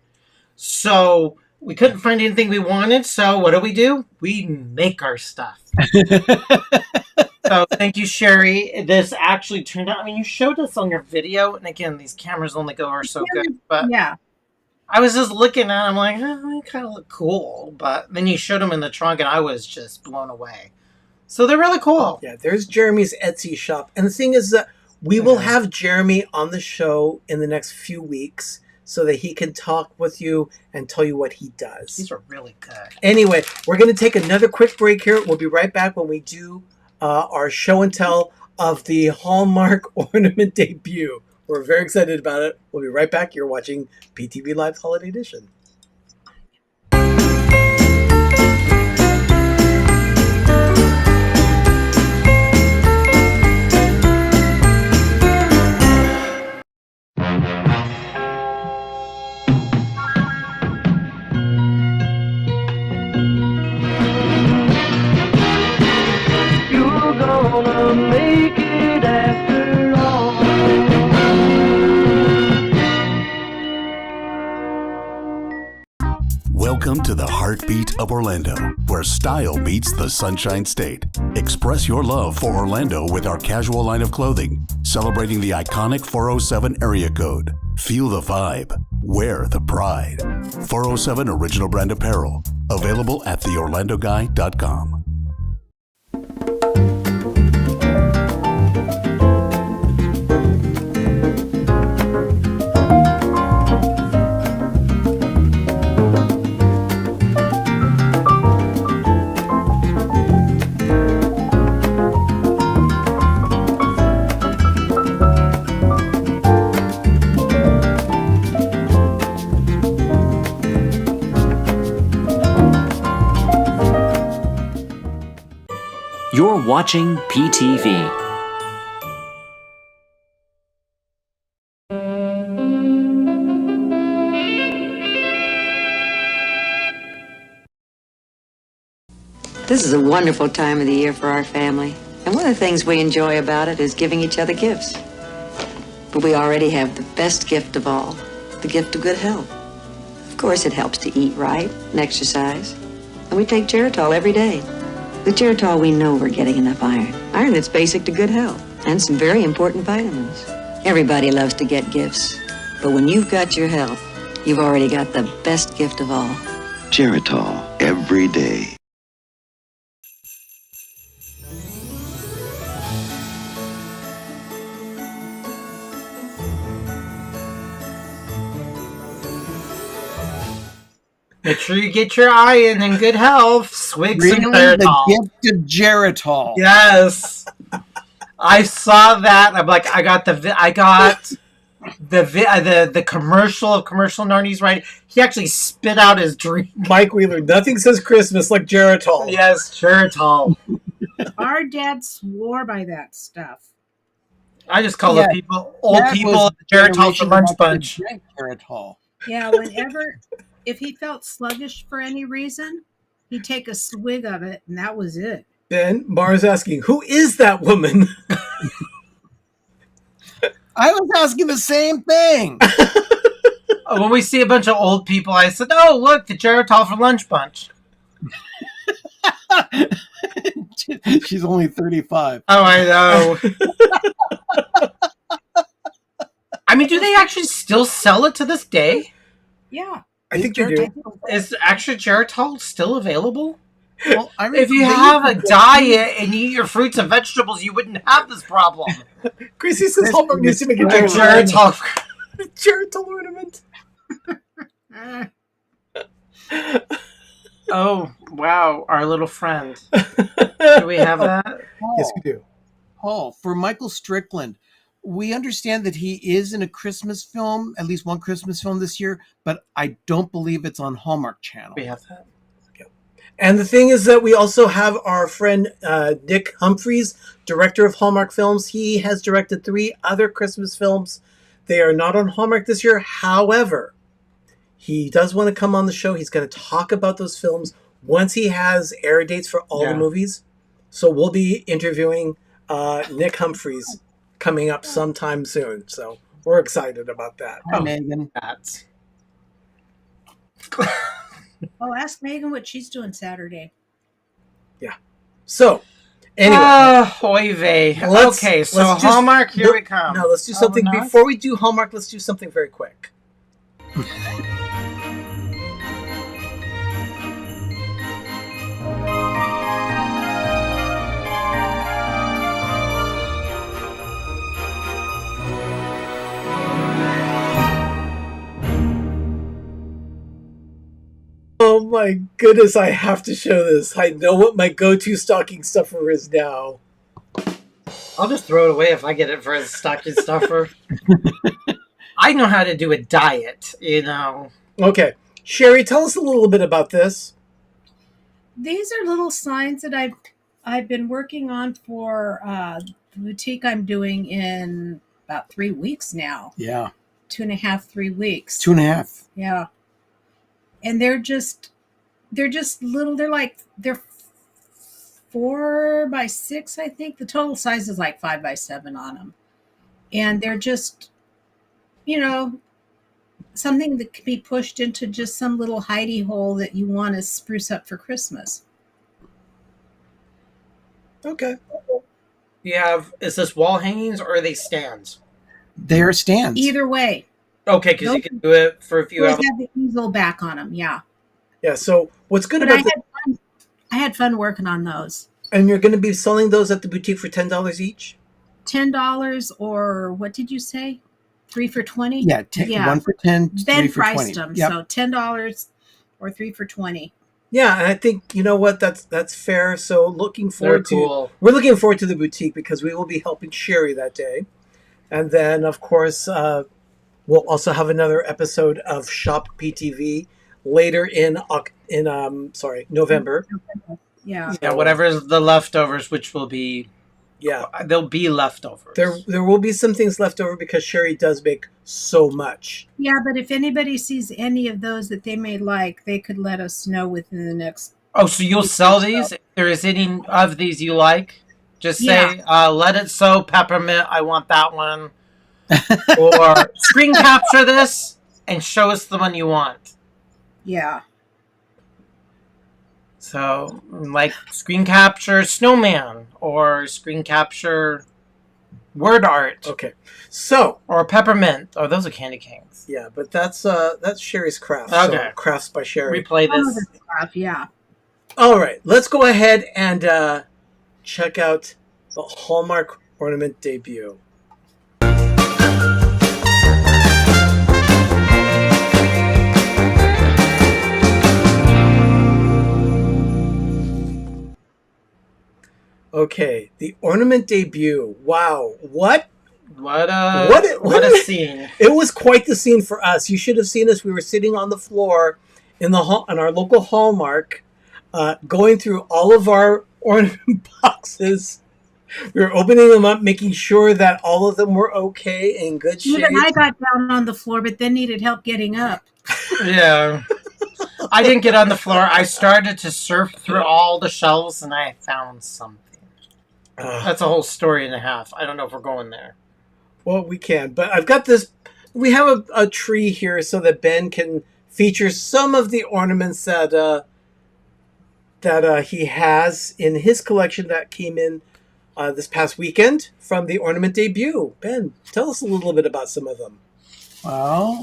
So we couldn't find anything we wanted. So what do? We make our stuff. So thank you, Sherry. This actually turned out. I mean, you showed us on your video, and again, these cameras only are so good. But yeah, I was just looking at. I'm like, they kind of look cool. But then you showed them in the trunk, and I was just blown away. So they're really cool. Yeah, there's Jeremy's Etsy shop, and the thing is that we will have Jeremy on the show in the next few weeks so that he can talk with you and tell you what he does. These are really good. Anyway, we're going to take another quick break here. We'll be right back when we do our show and tell of the Hallmark Ornament Debut. We're very excited about it. We'll be right back. You're watching PTV Live Holiday Edition. Welcome to the heartbeat of Orlando, where style meets the Sunshine State. Express your love for Orlando with our casual line of clothing, celebrating the iconic 407 area code. Feel the vibe. Wear the pride. 407 Original Brand Apparel. Available at theorlandoguy.com. You're watching PTV. This is a wonderful time of the year for our family. And one of the things we enjoy about it is giving each other gifts. But we already have the best gift of all, the gift of good health. Of course, it helps to eat right and exercise. And we take Geritol every day. With Geritol, we know we're getting enough iron. Iron that's basic to good health. And some very important vitamins. Everybody loves to get gifts. But when you've got your health, you've already got the best gift of all. Geritol, every day. Make sure you get your iron and good health. Swig some Really, the Geritol. gift of Geritol. Yes. I saw that. I'm like, I got the commercial of Commercial Narni's right. He actually spit out his drink. Mike Wheeler, nothing says Christmas like Geritol. Yes, Geritol. Our dad swore by that stuff. I just call it old people Geritol for lunch bunch. Geritol. Yeah, whenever, if he felt sluggish for any reason, he'd take a swig of it, and that was it. Ben, Mara's asking, who is that woman? I was asking the same thing. When we see a bunch of old people, I said, "Oh, look, the Geritol for lunch bunch." She's only 35. Oh, I know. I mean, do they actually still sell it to this day? Yeah. I think they do. Is actually Geritol still available? Well, if you have a diet and you eat your fruits and vegetables, you wouldn't have this problem. Chrissy says Hallmark needs to make a Geritol ornament. Oh, wow. Our little friend. Do we have that? Yes, we do. Paul, for Michael Strickland, we understand that he is in a Christmas film, at least one Christmas film this year, but I don't believe it's on Hallmark Channel. We have that. And the thing is that we also have our friend Nick Humphreys, director of Hallmark films. He has directed 3 other Christmas films. They are not on Hallmark this year. However, he does want to come on the show. He's going to talk about those films once he has air dates for all the movies. So we'll be interviewing Nick Humphreys coming up sometime soon. So we're excited about that. Hi, Megan. Oh, ask Megan what she's doing Saturday. Yeah. So, anyway. Oy vey. Okay, so Hallmark, here we come. No, let's do something. Before we do Hallmark, let's do something very quick. Oh my goodness, I have to show this. I know what my go-to stocking stuffer is now. I'll just throw it away if I get it for a stocking stuffer. I know how to do a diet, you know. Okay. Sherry, tell us a little bit about this. These are little signs that I've been working on for the boutique I'm doing in about 3 weeks now. Yeah. 2.5, 3 weeks. 2.5. Yeah. And they're just little. They're 4 by 6, I think. The total size is like 5 by 7 on them. And they're just, something that can be pushed into just some little hidey hole that you want to spruce up for Christmas. Okay. Is this wall hangings or are they stands? They're stands. Either way. Okay, because you can do it for a few Those hours. have the easel back on them, yeah. Yeah, so what's good But about I had fun working on those. And you're going to be selling those at the boutique for $10 each? $10 or what did you say? 3 for $20? Yeah, 1 for 10, Ben 3 for 20. priced them, Yep. so $10 or 3 for $20. Yeah, and I think you know what, that's fair. So looking forward cool. we're looking forward to the boutique because we will be helping Sherry that day, and then of course we'll also have another episode of Shop PTV later in November. Yeah. Yeah, whatever's the leftovers, which will be. Yeah, there'll be leftovers. There will be some things left over because Sherry does make so much. Yeah, but if anybody sees any of those that they may like, they could let us know within the next. Oh, so you'll sell these? If there is any of these you like, just say, let it sow peppermint, I want that one. Or screen capture this and show us the one you want. Yeah. So, like, screen capture snowman or screen capture word art. Okay. So. Or peppermint. Oh, those are candy canes. Yeah, but that's Sherry's craft. Okay. So crafts by Sherry. Replay this. Yeah. All right, let's go ahead and check out the Hallmark Ornament Debut. Okay, the Ornament Debut. Wow, what a scene! It was quite the scene for us. You should have seen us. We were sitting on the floor in our local Hallmark, going through all of our ornament boxes. We were opening them up, making sure that all of them were okay in good shape. Even I got down on the floor, but then needed help getting up. Yeah. I didn't get on the floor. I started to surf through all the shelves, and I found something. That's a whole story and a half. I don't know if we're going there. Well, we can, but I've got this. We have a tree here so that Ben can feature some of the ornaments that he has in his collection that came in this past weekend from the Ornament Debut. Ben, tell us a little bit about some of them. Well,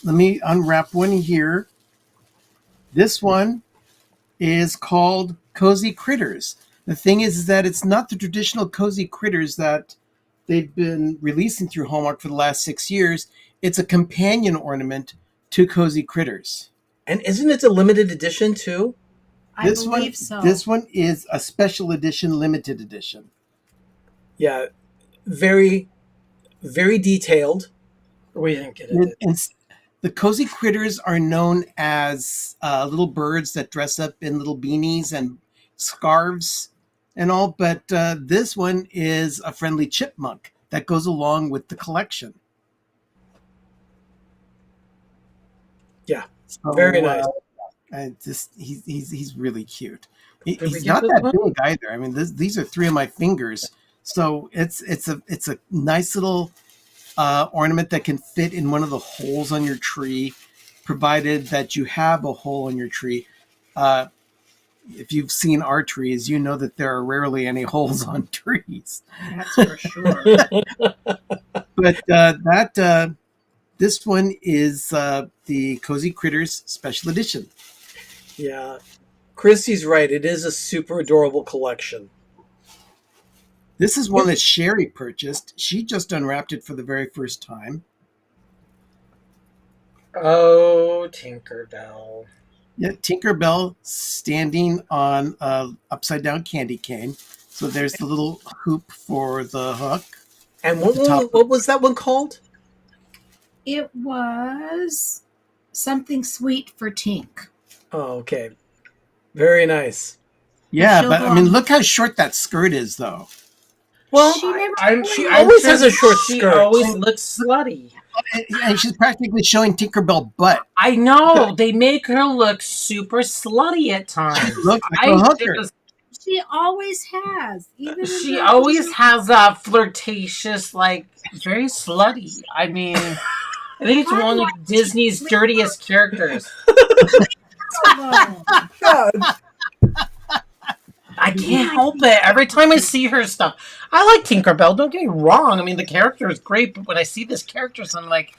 let me unwrap one here. This one is called Cozy Critters. The thing is that it's not the traditional Cozy Critters that they've been releasing through Hallmark for the last 6 years. It's a companion ornament to Cozy Critters. And isn't it a limited edition too? I believe so. This one is a special edition, limited edition. Yeah, very, very detailed. We didn't get it. And the Cozy Critters are known as little birds that dress up in little beanies and scarves and all, but this one is a friendly chipmunk that goes along with the collection. Yeah, so, very nice. He's really cute. He's not that big either. I mean, these are 3 of my fingers, so it's a nice little ornament that can fit in one of the holes on your tree, provided that you have a hole on your tree. If you've seen our trees, you know that there are rarely any holes on trees. That's for sure. But this one is the Cozy Critters Special Edition. Yeah, Christy's right. It is a super adorable collection. This is one that Sherry purchased. She just unwrapped it for the very first time. Oh, Tinkerbell. Yeah, Tinkerbell standing on an upside down candy cane. So there's the little hoop for the hook. And what was that one called? It was something sweet for Tink. Oh, okay. Very nice. Yeah, but I mean, look how short that skirt is, though. Well, she always has a short skirt. She always looks slutty. And she's practically showing Tinkerbell butt. I know. They make her look super slutty at times. Looks like a hooker. She always has. She always has a flirtatious, like, very slutty. I mean, I think it's one of Disney's dirtiest characters. I can't help it. Every time I see her stuff, I like Tinkerbell. Don't get me wrong. I mean, the character is great, but when I see this character, I'm like,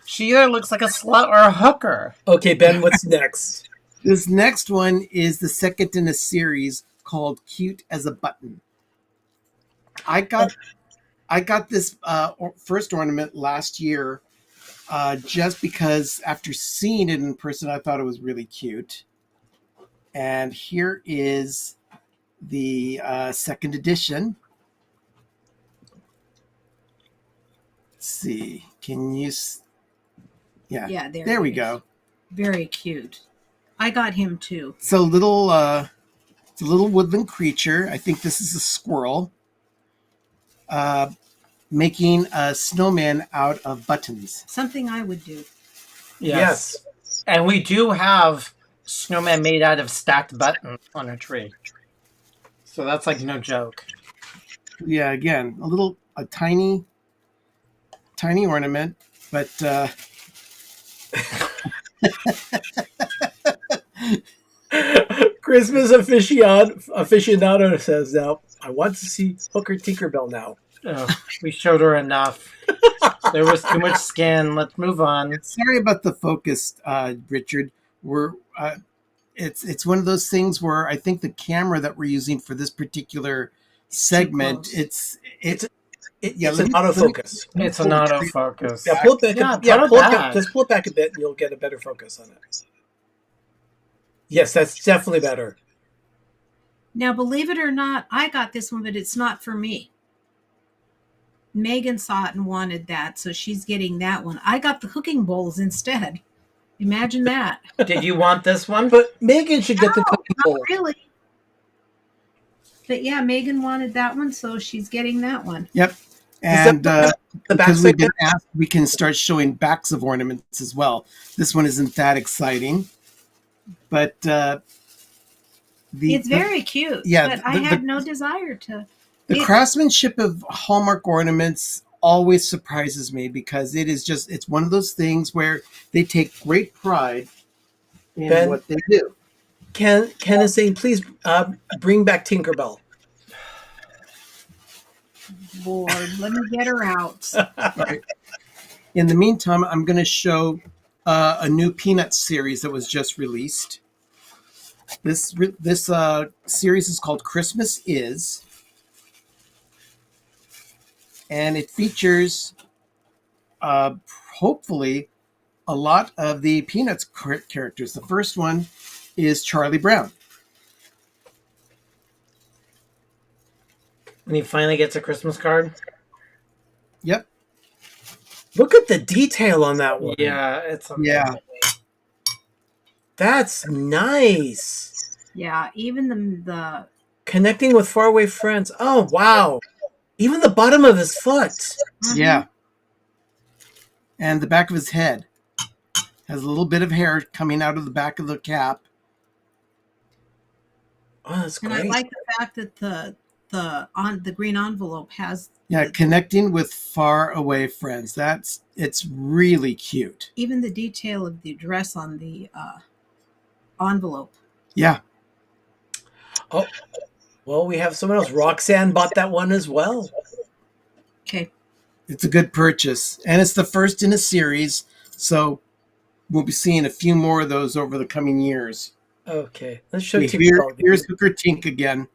she either looks like a slut or a hooker. Okay, Ben, what's next? This next one is the second in a series called "Cute as a Button." I got this first ornament last year, just because after seeing it in person, I thought it was really cute. And here is the second edition. Let's see. Can you? Yeah. There we go. Very cute. I got him too. So little. It's a little woodland creature. I think this is a squirrel. Making a snowman out of buttons. Something I would do. Yes. And we do have snowman made out of stacked buttons on our tree. So that's like no joke. Yeah, again, a tiny ornament, but Christmas aficionado says now, I want to see Hooker Tinkerbell now. Oh, we showed her enough. There was too much skin. Let's move on. Sorry about the focus, Richard. It's one of those things where I think the camera that we're using for this particular segment, it's an autofocus. It's an autofocus. Yeah, pull it back. Just pull it back a bit, and you'll get a better focus on it. Yes, that's definitely better. Now, believe it or not, I got this one, but it's not for me. Megan saw it and wanted that, so she's getting that one. I got the cooking bowls instead. Imagine that. Did you want this one? But Megan should get the cooking bowl. Not really. But yeah, Megan wanted that one, so she's getting that one. Yep. And because we've been asked, we can start showing backs of ornaments as well. This one isn't that exciting, but it's very cute. Yeah, but I had no desire to. The craftsmanship of Hallmark ornaments always surprises me because it's one of those things where they take great pride in what they do. Ken is saying, please bring back Tinkerbell. Lord, let me get her out. Right. In the meantime, I'm going to show a new Peanuts series that was just released. This series is called Christmas Is. And it features, hopefully, a lot of the Peanuts characters. The first one is Charlie Brown. And he finally gets a Christmas card? Yep. Look at the detail on that one. Yeah, it's yeah. That's nice. Yeah, even the connecting with faraway friends. Oh, wow. Even the bottom of his foot. Mm-hmm. Yeah. And the back of his head has a little bit of hair coming out of the back of the cap. Oh, that's great. And I like the fact that the green envelope has connecting with far away friends. It's really cute. Even the detail of the address on the envelope. Yeah. Oh, well, we have someone else. Roxanne bought that one as well. Okay. It's a good purchase. And it's the first in a series, so we'll be seeing a few more of those over the coming years. Okay. Let's show Here's Hooker Tink again.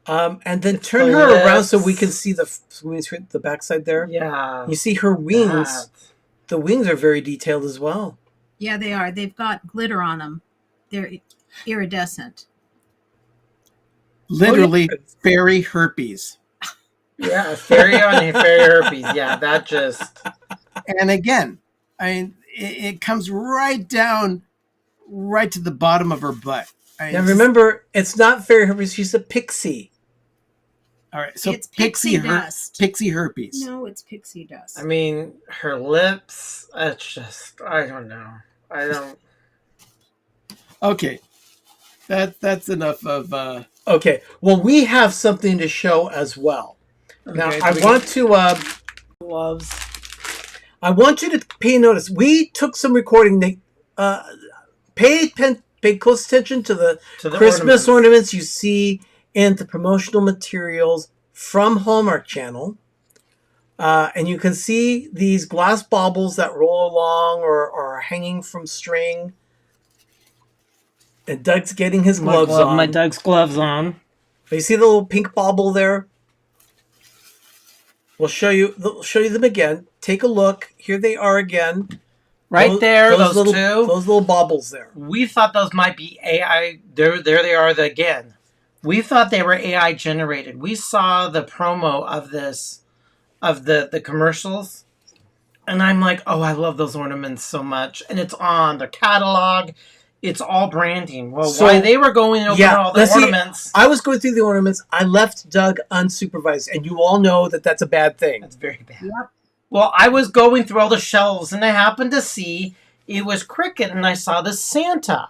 And then turn her around so we can see the backside there. Yeah. You see her wings. The wings are very detailed as well. Yeah, they are. They've got glitter on them. They're iridescent. Literally fairy herpes. Yeah, fairy on fairy herpes. Yeah, that just. And again, it comes right down, right to the bottom of her butt. Now remember, it's not fairy herpes. She's a pixie. All right, so it's pixie dust. Pixie herpes. No, it's pixie dust. I mean, her lips. It's just. I don't know. I don't. Okay, that's enough of. Okay, well, we have something to show as well. Now, Okay, I want to gloves. I want you to pay notice. We took some recording. Pay close attention to the Christmas ornaments you see in the promotional materials from Hallmark Channel. And you can see these glass baubles that roll along or are hanging from string. And Doug's getting his gloves on. My Doug's gloves on. You see the little pink bauble there? We'll show you them again. Take a look. Here they are again. Right there, those little, two. Those little baubles there. We thought those might be AI. There they are again. We thought they were AI generated. We saw the promo of this, of the commercials, and I'm like, oh, I love those ornaments so much. And it's on the catalog. It's all branding. Well, while they were going over all the ornaments. I was going through the ornaments. I left Doug unsupervised, and you all know that that's a bad thing. That's very bad. Yep. Well, I was going through all the shelves, and I happened to see it was Cricket, and I saw the Santa.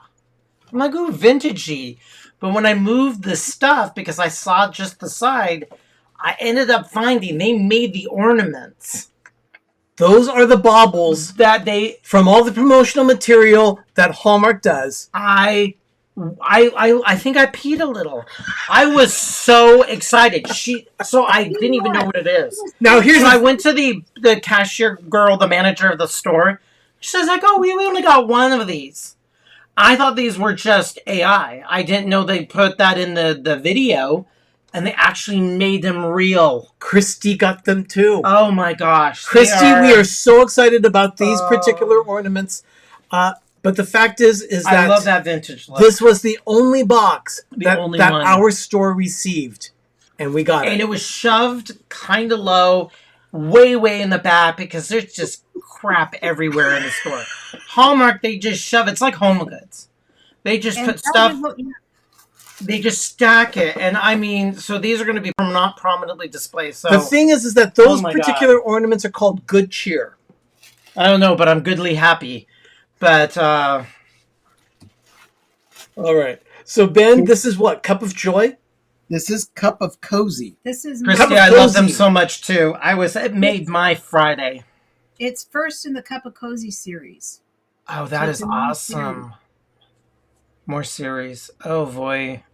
I'm like, ooh, vintagey. But when I moved the stuff, because I saw just the side, I ended up finding they made the ornaments. Those are the baubles that they from all the promotional material that Hallmark does. I think I peed a little. I was so excited. So I didn't even know what it is. Now I went to the cashier girl, the manager of the store. She says, like, oh, we only got one of these. I thought these were just AI. I didn't know they put that in the video. And they actually made them real. Christy got them too. Oh my gosh. Christy, we are so excited about these particular ornaments. But the fact is that I love that vintage look. This was the only box that our store received. And we got it. And it was shoved kind of low, way in the back, because there's just crap everywhere in the store. Hallmark, they just shove it. It's like Home Goods. They just put stuff... They just stack it, and I mean, so these are going to be not prominently displayed. So the thing is that those particular ornaments are called Good Cheer. I don't know, but I'm goodly happy. But all right. So Ben, this is what? Cup of Joy? This is Cup of Cozy. This is Christy, I love them so much too. It made my Friday. It's first in the Cup of Cozy series. Oh, that is awesome. More series. Oh boy.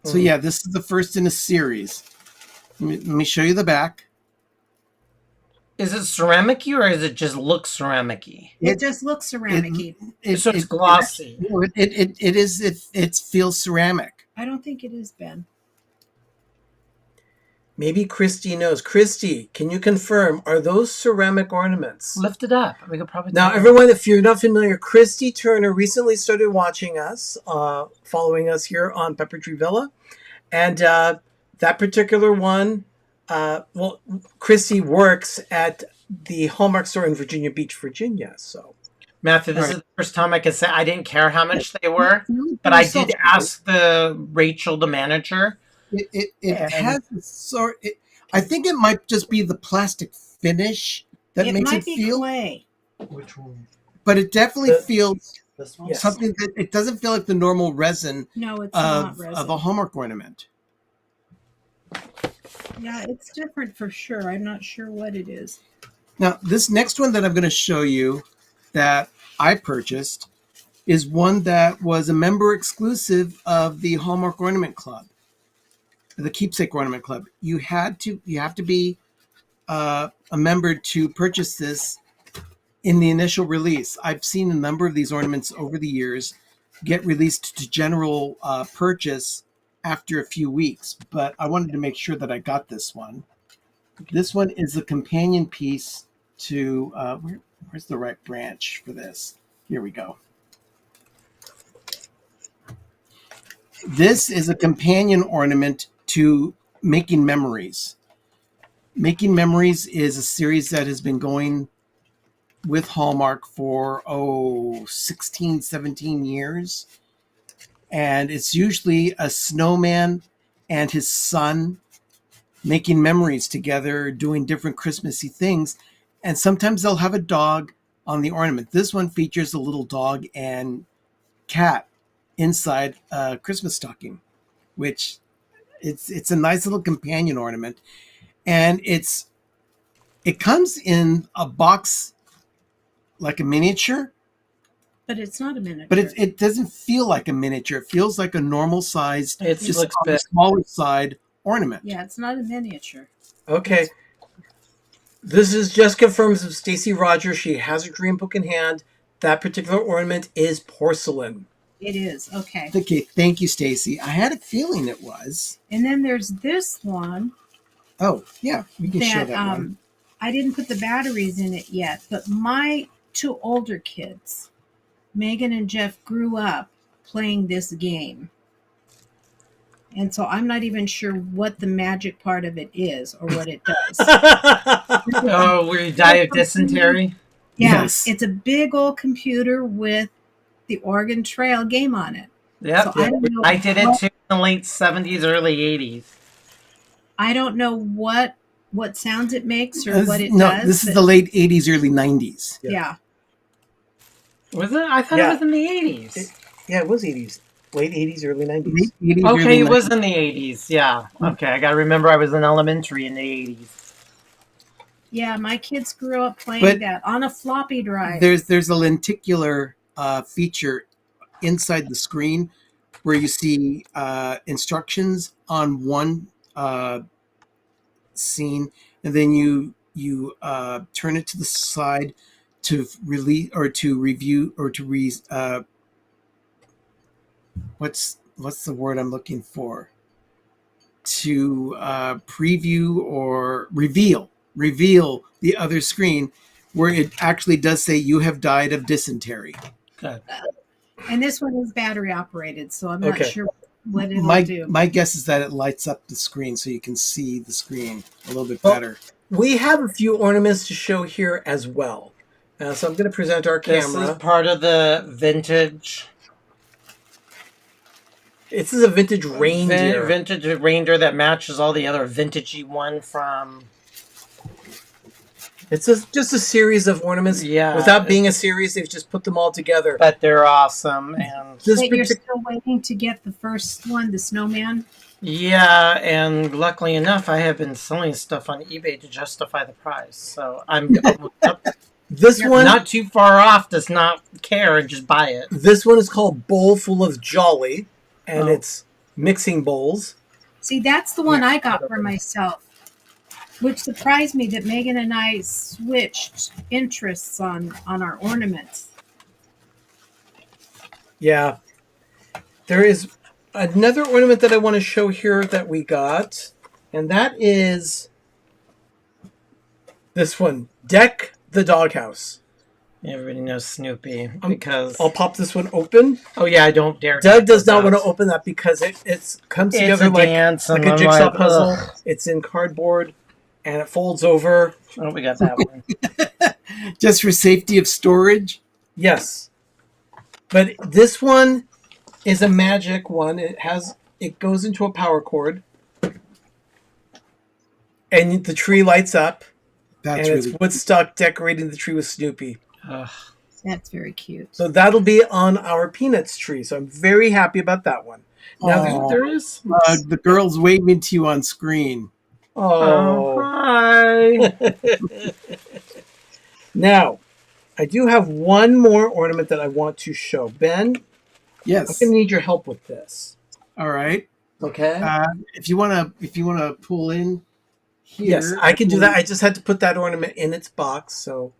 So yeah, this is the first in a series. Let me show you the back. Is it ceramic-y or does it just look ceramic-y? It just looks ceramic-y. So it's glossy. It feels ceramic. I don't think it is, Ben. Maybe Christy knows. Christy, can you confirm, are those ceramic ornaments? Lift it up. We could probably now, everyone, if you're not familiar, Christy Turner recently started watching us, following us here on Pepper Tree Villa. And that particular one, Christy works at the Hallmark store in Virginia Beach, Virginia. So, Matthew, this is the first time I can say I didn't care how much they were, but I did ask Rachel, the manager. It has a sort. I think it might just be the plastic finish that makes it feel. Clay. Which one? But it definitely feels this one? Something that it doesn't feel like the normal resin. No, it's not resin. Of a Hallmark ornament. Yeah, it's different for sure. I'm not sure what it is. Now, this next one that I'm going to show you that I purchased is one that was a member exclusive of the Hallmark Ornament Club. The Keepsake Ornament Club. You have to be a member to purchase this in the initial release. I've seen a number of these ornaments over the years get released to general purchase after a few weeks, but I wanted to make sure that I got this one. This one is the companion piece to where's the right branch for this? Here we go. This is a companion ornament to Making Memories. Making Memories is a series that has been going with Hallmark for 16, 17 years. And it's usually a snowman and his son making memories together, doing different Christmassy things. And sometimes they'll have a dog on the ornament. This one features a little dog and cat inside a Christmas stocking, which it's a nice little companion ornament. And it comes in a box like a miniature. But it's not a miniature. But it doesn't feel like a miniature. It feels like a normal sized, just looks on the smaller side ornament. Yeah, it's not a miniature. Okay. This is just confirms of Stacy Rogers. She has her dream book in hand. That particular ornament is porcelain. It is. Okay. Okay, thank you, Stacy. I had a feeling it was. And then there's this one. Oh, yeah, we can show that one. I didn't put the batteries in it yet, but my two older kids, Megan and Jeff, grew up playing this game. And so I'm not even sure what the magic part of it is or what it does. Oh, where you die of dysentery? Yeah, yes. It's a big old computer with the Oregon Trail game on it. Yep. So I did it too in the late 70s, early 80s. I don't know what sounds it makes or what it does. No, this is the late 80s, early 90s. Yeah. Was it? I thought it was in the 80s. It was 80s. Late 80s, early 90s. Okay, it was in the 80s. Yeah. Okay, I got to remember I was in elementary in the 80s. Yeah, my kids grew up playing that on a floppy drive. There's a lenticular feature inside the screen where you see instructions on one scene, and then you turn it to the side to release or to review or to what's the word I'm looking for? To preview or reveal the other screen, where it actually does say you have died of dysentery. Good. And this one is battery operated, so I'm not sure what it'll do. My guess is that it lights up the screen so you can see the screen a little bit better. We have a few ornaments to show here as well. So I'm going to present our camera. This is part of the vintage. This is a vintage reindeer. Vintage reindeer that matches all the other vintagey one from... It's just a series of ornaments. Yeah. Without being a series, they've just put them all together. But they're awesome. And you're still waiting to get the first one, the snowman? Yeah, and luckily enough, I have been selling stuff on eBay to justify the price. So I'm this one not too far off. Does not care and just buy it. This one is called Bowl Full of Jolly, and it's mixing bowls. See, that's the one I got for myself, which surprised me that Megan and I switched interests on our ornaments. Yeah. There is another ornament that I want to show here that we got, and that is this one, Deck the Doghouse. Everybody knows Snoopy because... I'll pop this one open. Oh, yeah, I don't dare. Doug does not want to open that because it comes together like a jigsaw puzzle. It's in cardboard, and it folds over. Oh, we got that one. Just for safety of storage? Yes. But this one is a magic one. It goes into a power cord, and the tree lights up. That's and really it's Woodstock decorating the tree with Snoopy. That's very cute. So that'll be on our Peanuts tree. So I'm very happy about that one. Now there is the girl's waving to you on screen. Oh, hi. Now, I do have one more ornament that I want to show. Ben, yes, I'm going to need your help with this. All right. Okay. If you want to pull in here. Yes, I can do that. I just had to put that ornament in its box. So,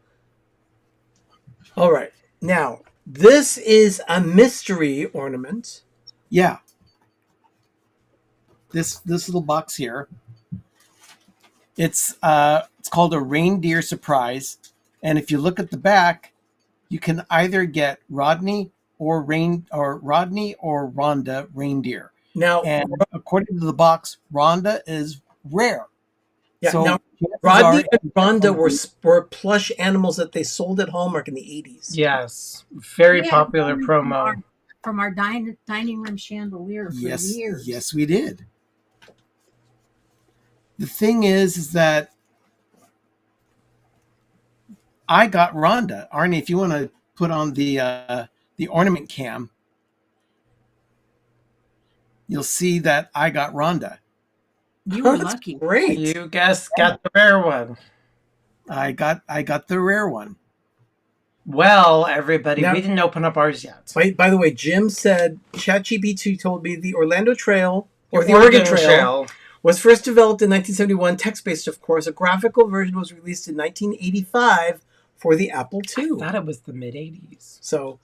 all right. Now, this is a mystery ornament. Yeah. This little box here. It's called a reindeer surprise, and if you look at the back, you can either get Rodney or Rhonda reindeer. Now, and according to the box, Rhonda is rare. Yeah, So now chances Rodney are- and Rhonda were plush animals that they sold at Hallmark in the 80s. Yes. Very Yeah, popular from promo. From our dining room chandelier for years. Yes, we did. The thing is that I got Rhonda. Arnie, if you want to put on the ornament cam, you'll see that I got Rhonda. You were lucky. Great. You guys got the rare one. I got the rare one. Well, everybody, Now- we didn't open up ours yet. By the way, Jim said ChatGPT told me the Orlando Trail or the Oregon Oregon Trail was first developed in 1971, text-based, of course. A graphical version was released in 1985 for the Apple II. I thought it was the mid-'80s. So,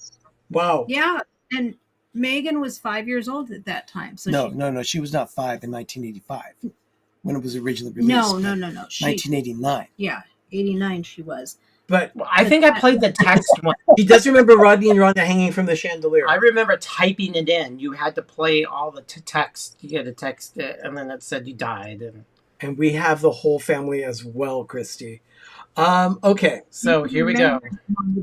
wow. Yeah, and Megan was 5 years old at that time. So No. She was not 5 in 1985 when it was originally released. No. 1989. Yeah, 89 she was. But I think I played the text one. He does remember Rodney and Rhonda hanging from the chandelier. I remember typing it in. You had to play all the text. You had to text it, and then it said you died. And we have the whole family as well, Christy. Okay. So here we go. In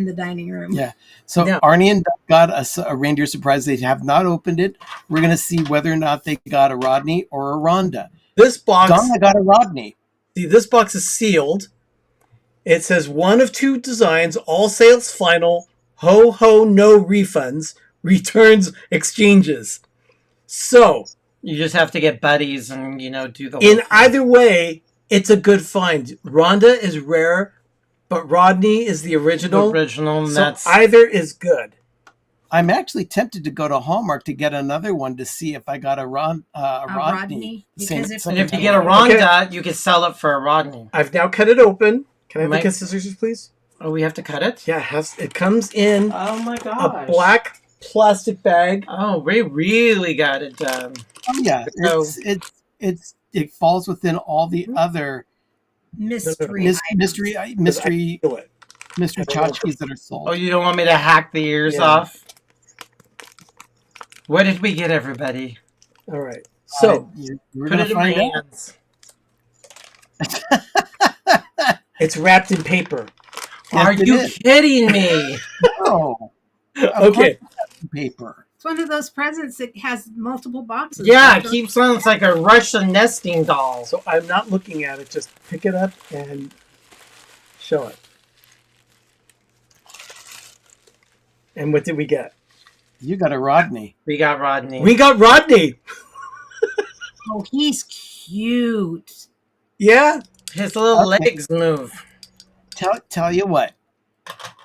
the dining room. Yeah. So Now- Arnie and Doug got a reindeer surprise. They have not opened it. We're going to see whether or not they got a Rodney or a Rhonda. This box... Donna got a Rodney. See, this box is sealed. It says 1 of 2 designs, all sales final, ho ho, no refunds, returns, exchanges. So, You just have to get buddies and, do the whole in thing. either way, it's a good find. Rhonda is rare, but Rodney is the original. and So that's... either is good. I'm actually tempted to go to Hallmark to get another one to see if I got a Rodney. Rodney, because if- And if you get a Rhonda, you can sell it for a Rodney. I've now cut it open. Can I have Mike- the scissors, please? Oh, we have to cut it? Yeah, it comes in Oh my a gosh. black plastic bag. Oh, we really got it done. Oh yeah, So- it falls within all the other Mystery. mystery Feel it. tchotchkes that are sold. Oh, you don't want me to hack the ears Yeah. off? What did we get, everybody? All right. So, we're Put gonna it in my find out. hands. it's wrapped in paper. Are Yes, it you is. kidding me? Oh, Okay. paper. It's one of those presents that has multiple boxes. Yeah, it keeps on. It's like a Russian nesting doll. So I'm not looking at it. Just pick it up and show it. And what did we get? You got a Rodney. We got Rodney. We got Rodney. Oh, he's cute. Yeah. His little Okay. legs move. Tell you what.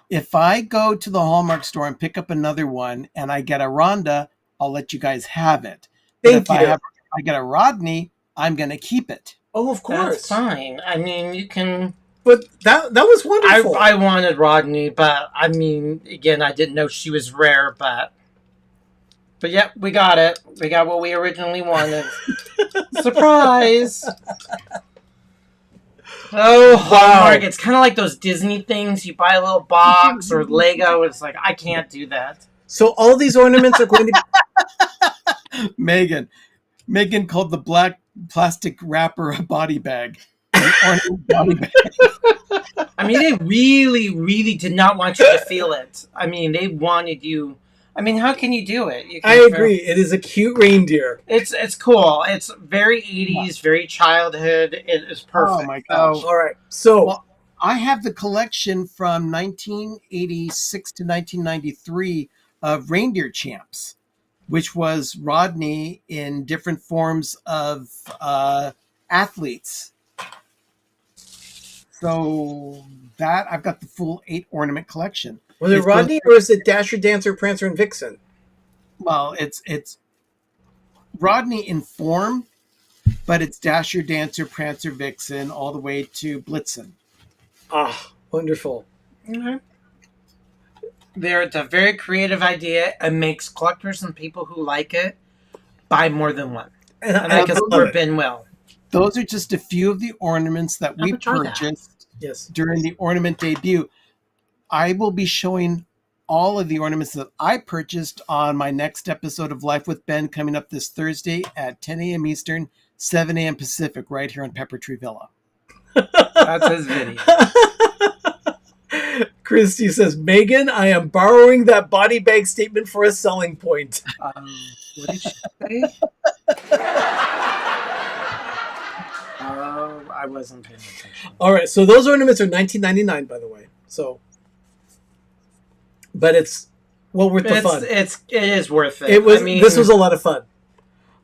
If I go to the Hallmark store and pick up another one and I get a Rhonda, I'll let you guys have it. But Thank if you. I get a Rodney, I'm going to keep it. Oh, of course. That's fine. I mean, you can. But that was wonderful. I wanted Rodney, but I mean, again, I didn't know she was rare, but yeah, we got it. We got what we originally wanted. Surprise! Oh, Hallmark! It's kind of like those Disney things. You buy a little box or Lego. It's like I can't do that. So all these ornaments are going to Megan called the black plastic wrapper a body bag. An ornament body bag. I mean, they really, really did not want you to feel it. I mean, they wanted you. I mean, how can you do it? You I can agree. It is a cute reindeer. It's cool. It's very 80s, very childhood. It is perfect. Oh my gosh. All right. So Well, I have the collection from 1986 to 1993 of Reindeer Champs, which was Rodney in different forms of athletes. So that I've got the full 8 ornament collection. was it It's Rodney or is it Dasher, Dancer, Prancer, and Vixen? Well, it's Rodney in form, but it's Dasher, Dancer, Prancer, Vixen, all the way to Blitzen. Ah, wonderful. It's a very creative idea. It makes collectors and people who like it buy more than one. And I guess love we're it. been well. Those are just a few of the ornaments that we Never tried that. purchased Yes. during the Ornament Debut. I will be showing all of the ornaments that I purchased on my next episode of Life with Ben coming up this Thursday at 10 a.m. Eastern, 7 a.m. Pacific, right here on Pepper Tree Villa. That's his video. Christy says, Megan, I am borrowing that body bag statement for a selling point. What did she say? Oh, I wasn't paying attention. All right, so those ornaments are $19.99, by the way. So, but it's well worth the fun. It is worth it. It was. This was a lot of fun.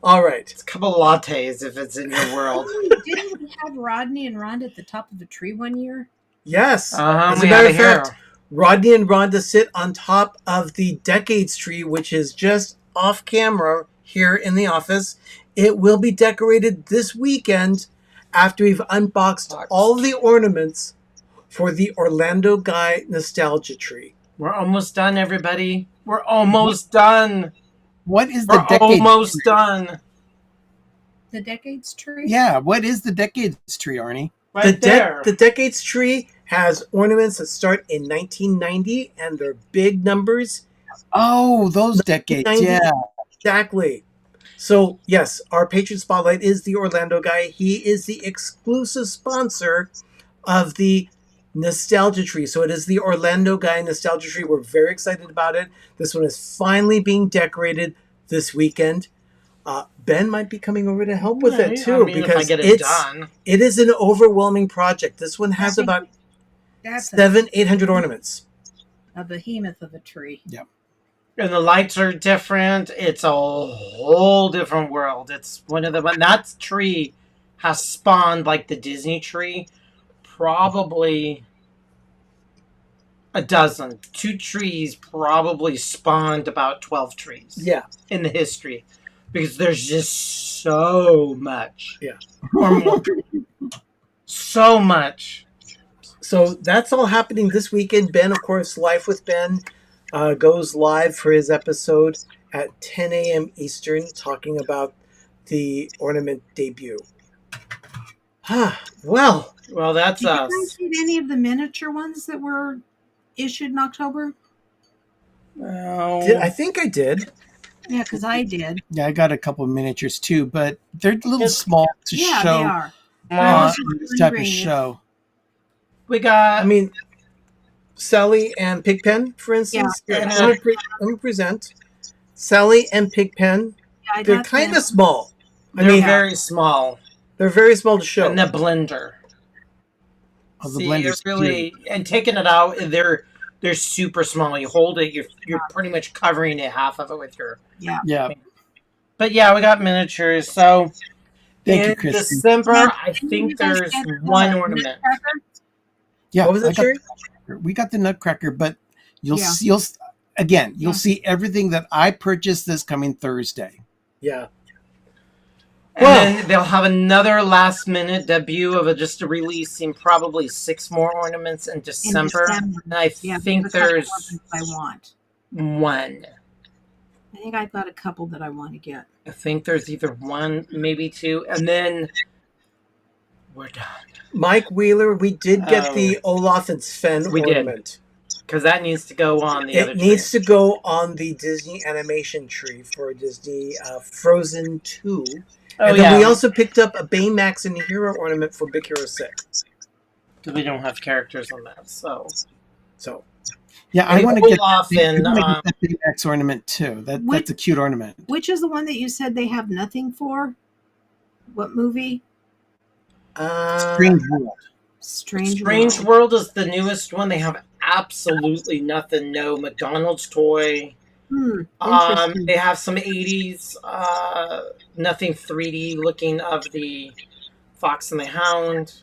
All right, it's a couple lattes if it's in your world. Didn't we have Rodney and Rhonda at the top of a tree one year? Yes. As a matter of fact, Rodney and Rhonda sit on top of the Decades tree, which is just off camera here in the office. It will be decorated this weekend after we've unboxed all the ornaments for the Orlando Guy Nostalgia Tree. We're almost done, everybody. We're almost done. What is We're the Decades almost tree? done. The Decades tree? Yeah, what is the Decades tree, Arnie? Right there. The Decades tree has ornaments that start in 1990, and they're big numbers. Oh, those decades, yeah. Exactly. So, yes, our patron spotlight is the Orlando Guy. He is the exclusive sponsor of the Nostalgia Tree. So it is the Orlando Guy Nostalgia Tree. We're very excited about it. This one is finally being decorated this weekend. Ben might be coming over to help with it too, because if I get it done. It is an overwhelming project. This one has about 800 ornaments. A behemoth of a tree. Yep. And the lights are different. It's a whole different world. It's when that tree has spawned like the Disney tree, probably a dozen. 2 trees probably spawned about 12 trees. Yeah. In the history. Because there's just so much. Yeah. Or more. So much. So that's all happening this weekend. Ben, of course, Life with Ben goes live for his episode at 10 a.m. Eastern, talking about the Ornament Debut. Well, that's Did you guys get any of the miniature ones that were issued in October? I think I did. Yeah, because I did. Yeah, I got a couple of miniatures too, but they're a little small to Yeah, show they are. on this type of show. We got... I mean, Sally and Pigpen, for instance. Yeah. Let me present. Sally and Pigpen. Yeah, they're kind of small. They're very small. They're very small to show. And the blender. Oh, the See, blender's it really... And taking it out, they're super small. You hold it, you're pretty much covering it, half of it with your... Yeah. But yeah, we got miniatures. So Thank you, in Kristin. December, I think there's one ornament. Yeah, What was it, Sherry? We got the Nutcracker, but you'll Yeah. you'll see everything that I purchased this coming Thursday. Yeah. And then they'll have another last minute debut of just releasing probably 6 more ornaments in December. And I think there's I want. one. I think I've got a couple that I want to get. I think there's either 1, maybe 2, and then we're done. Mike Wheeler, we did get the Olaf and Sven ornament. Because that needs to go on the other It needs to go on the Disney animation tree for Disney Frozen 2. And then we also picked up a Baymax and a Hero ornament for Big Hero 6. Because we don't have characters on that, so. Yeah, I want to get Olaf and that Baymax ornament too. That's a cute ornament. Which is the one that you said they have nothing for? What movie? Strange World. Strange World is the newest one. They have absolutely nothing. No McDonald's toy. Interesting. They have some 80s, nothing 3D looking of the Fox and the Hound.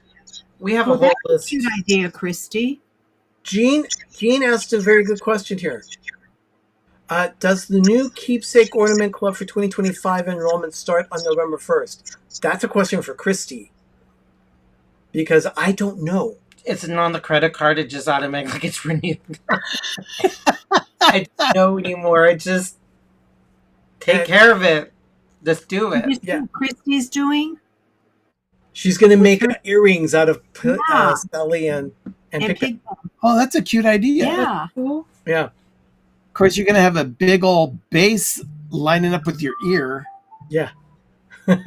We have a whole list. That's a good idea, Christy. Jean asked a very good question here. Does the new Keepsake Ornament Club for 2025 enrollment start on November 1st? That's a question for Christy. Because I don't know. It's not on the credit card. It just automatically gets renewed. I don't know anymore. I just take care of it. Just do it. You see what Christy's doing? She's going to make earrings out of Sally and Pigpen. Oh, that's a cute idea. Yeah. Yeah. Of course, you're going to have a big old base lining up with your ear. Yeah. All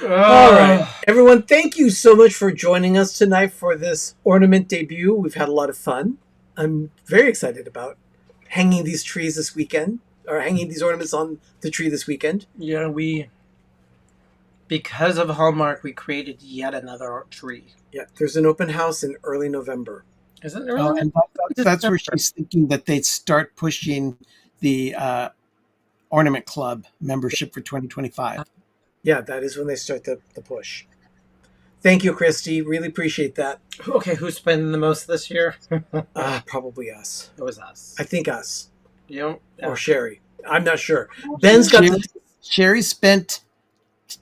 right. Everyone, thank you so much for joining us tonight for this ornament debut. We've had a lot of fun. I'm very excited about hanging these trees this weekend, or hanging these ornaments on the tree this weekend. Yeah, because of Hallmark, we created yet another tree. Yeah, there's an open house in early November. Is it Oh, and that's where she's thinking that they'd start pushing the Ornament Club membership for 2025. Yeah, that is when they start the push. Thank you, Christy. Really appreciate that. Okay, who's spending the most this year? Probably us. It was us. I think us. Yeah. Or Sherry. I'm not sure. Ben's got Sherry spent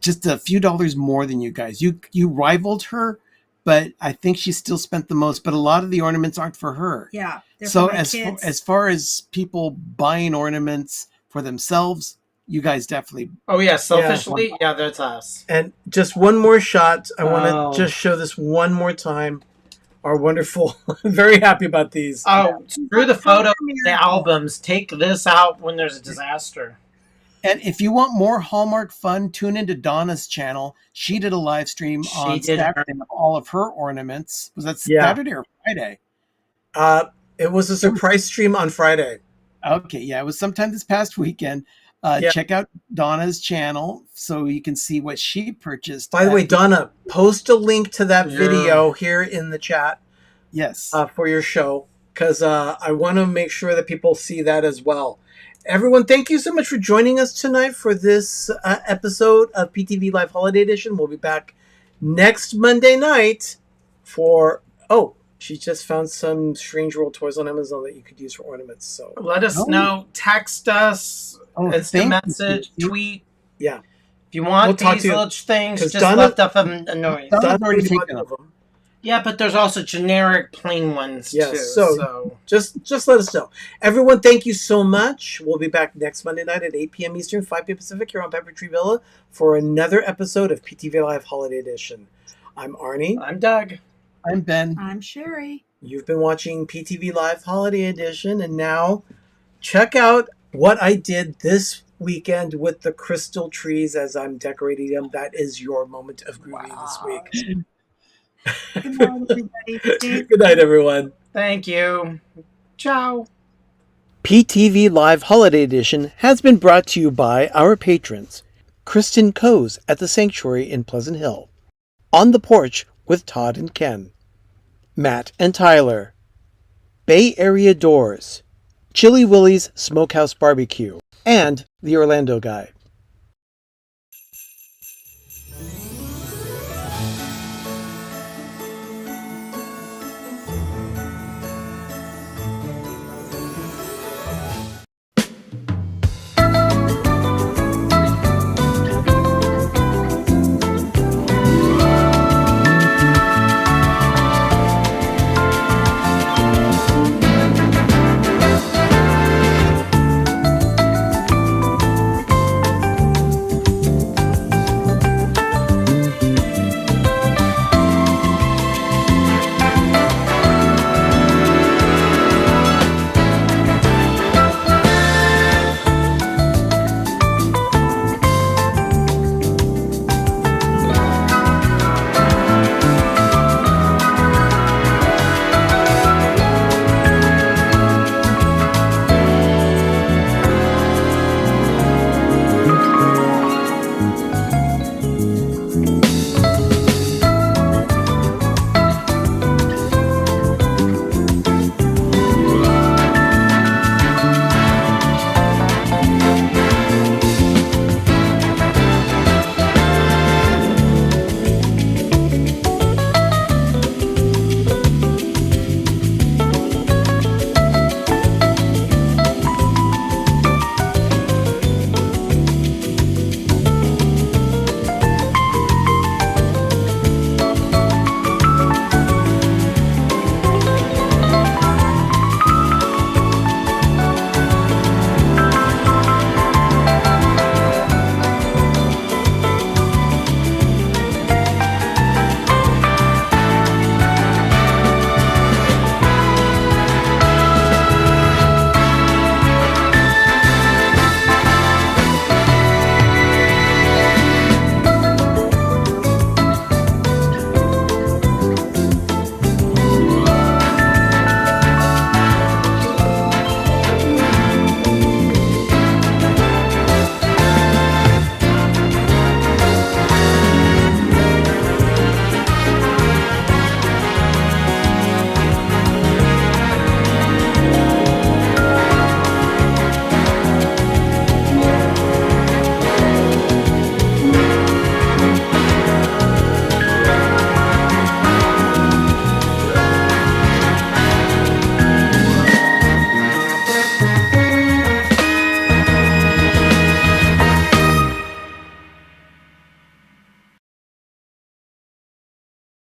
just a few dollars more than you guys. You rivaled her, but I think she still spent the most. But a lot of the ornaments aren't for her. Yeah. So as far as people buying ornaments for themselves, you guys definitely. Oh yeah, selfishly, yeah, that's us. And just one more shot. I want to just show this one more time. Our wonderful. I'm very happy about these. Oh, screw the photos, the albums. Take this out when there's a disaster. And if you want more Hallmark fun, tune into Donna's channel. She did a live stream on Saturday of all of her ornaments. Was that Saturday or Friday? It was a surprise stream on Friday. Okay, yeah, it was sometime this past weekend. Check out Donna's channel so you can see what she purchased. By the way, Donna, post a link to that video here in the chat. Yes. For your show, because I want to make sure that people see that as well. Everyone, thank you so much for joining us tonight for this episode of PTV Live Holiday Edition. We'll be back next Monday night for... Oh, she just found some Strange World toys on Amazon that you could use for ornaments. So let us know. Text us. Instant message. Tweet. Yeah. If you want these little things, just left up them annoying. Donna's already taken them. Yeah, but there's also generic plain ones too. So just let us know. Everyone, thank you so much. We'll be back next Monday night at 8 p.m. Eastern, 5 p.m. Pacific here on Pepper Tree Villa for another episode of PTV Live Holiday Edition. I'm Arnie. I'm Doug. I'm Ben. I'm Sherry. You've been watching PTV Live Holiday Edition, and now check out what I did this weekend with the crystal trees as I'm decorating them. That is your moment of groovy this week. Good night, everybody. Good night, everyone. Thank you. Ciao. PTV Live Holiday Edition has been brought to you by our patrons, Kristin Kohs at the Sanctuary in Pleasant Hill, On the Porch with Todd and Ken, Matt and Tyler, Bay Area Doors, Chili Willy's Smokehouse Barbecue, and The Orlando Guy.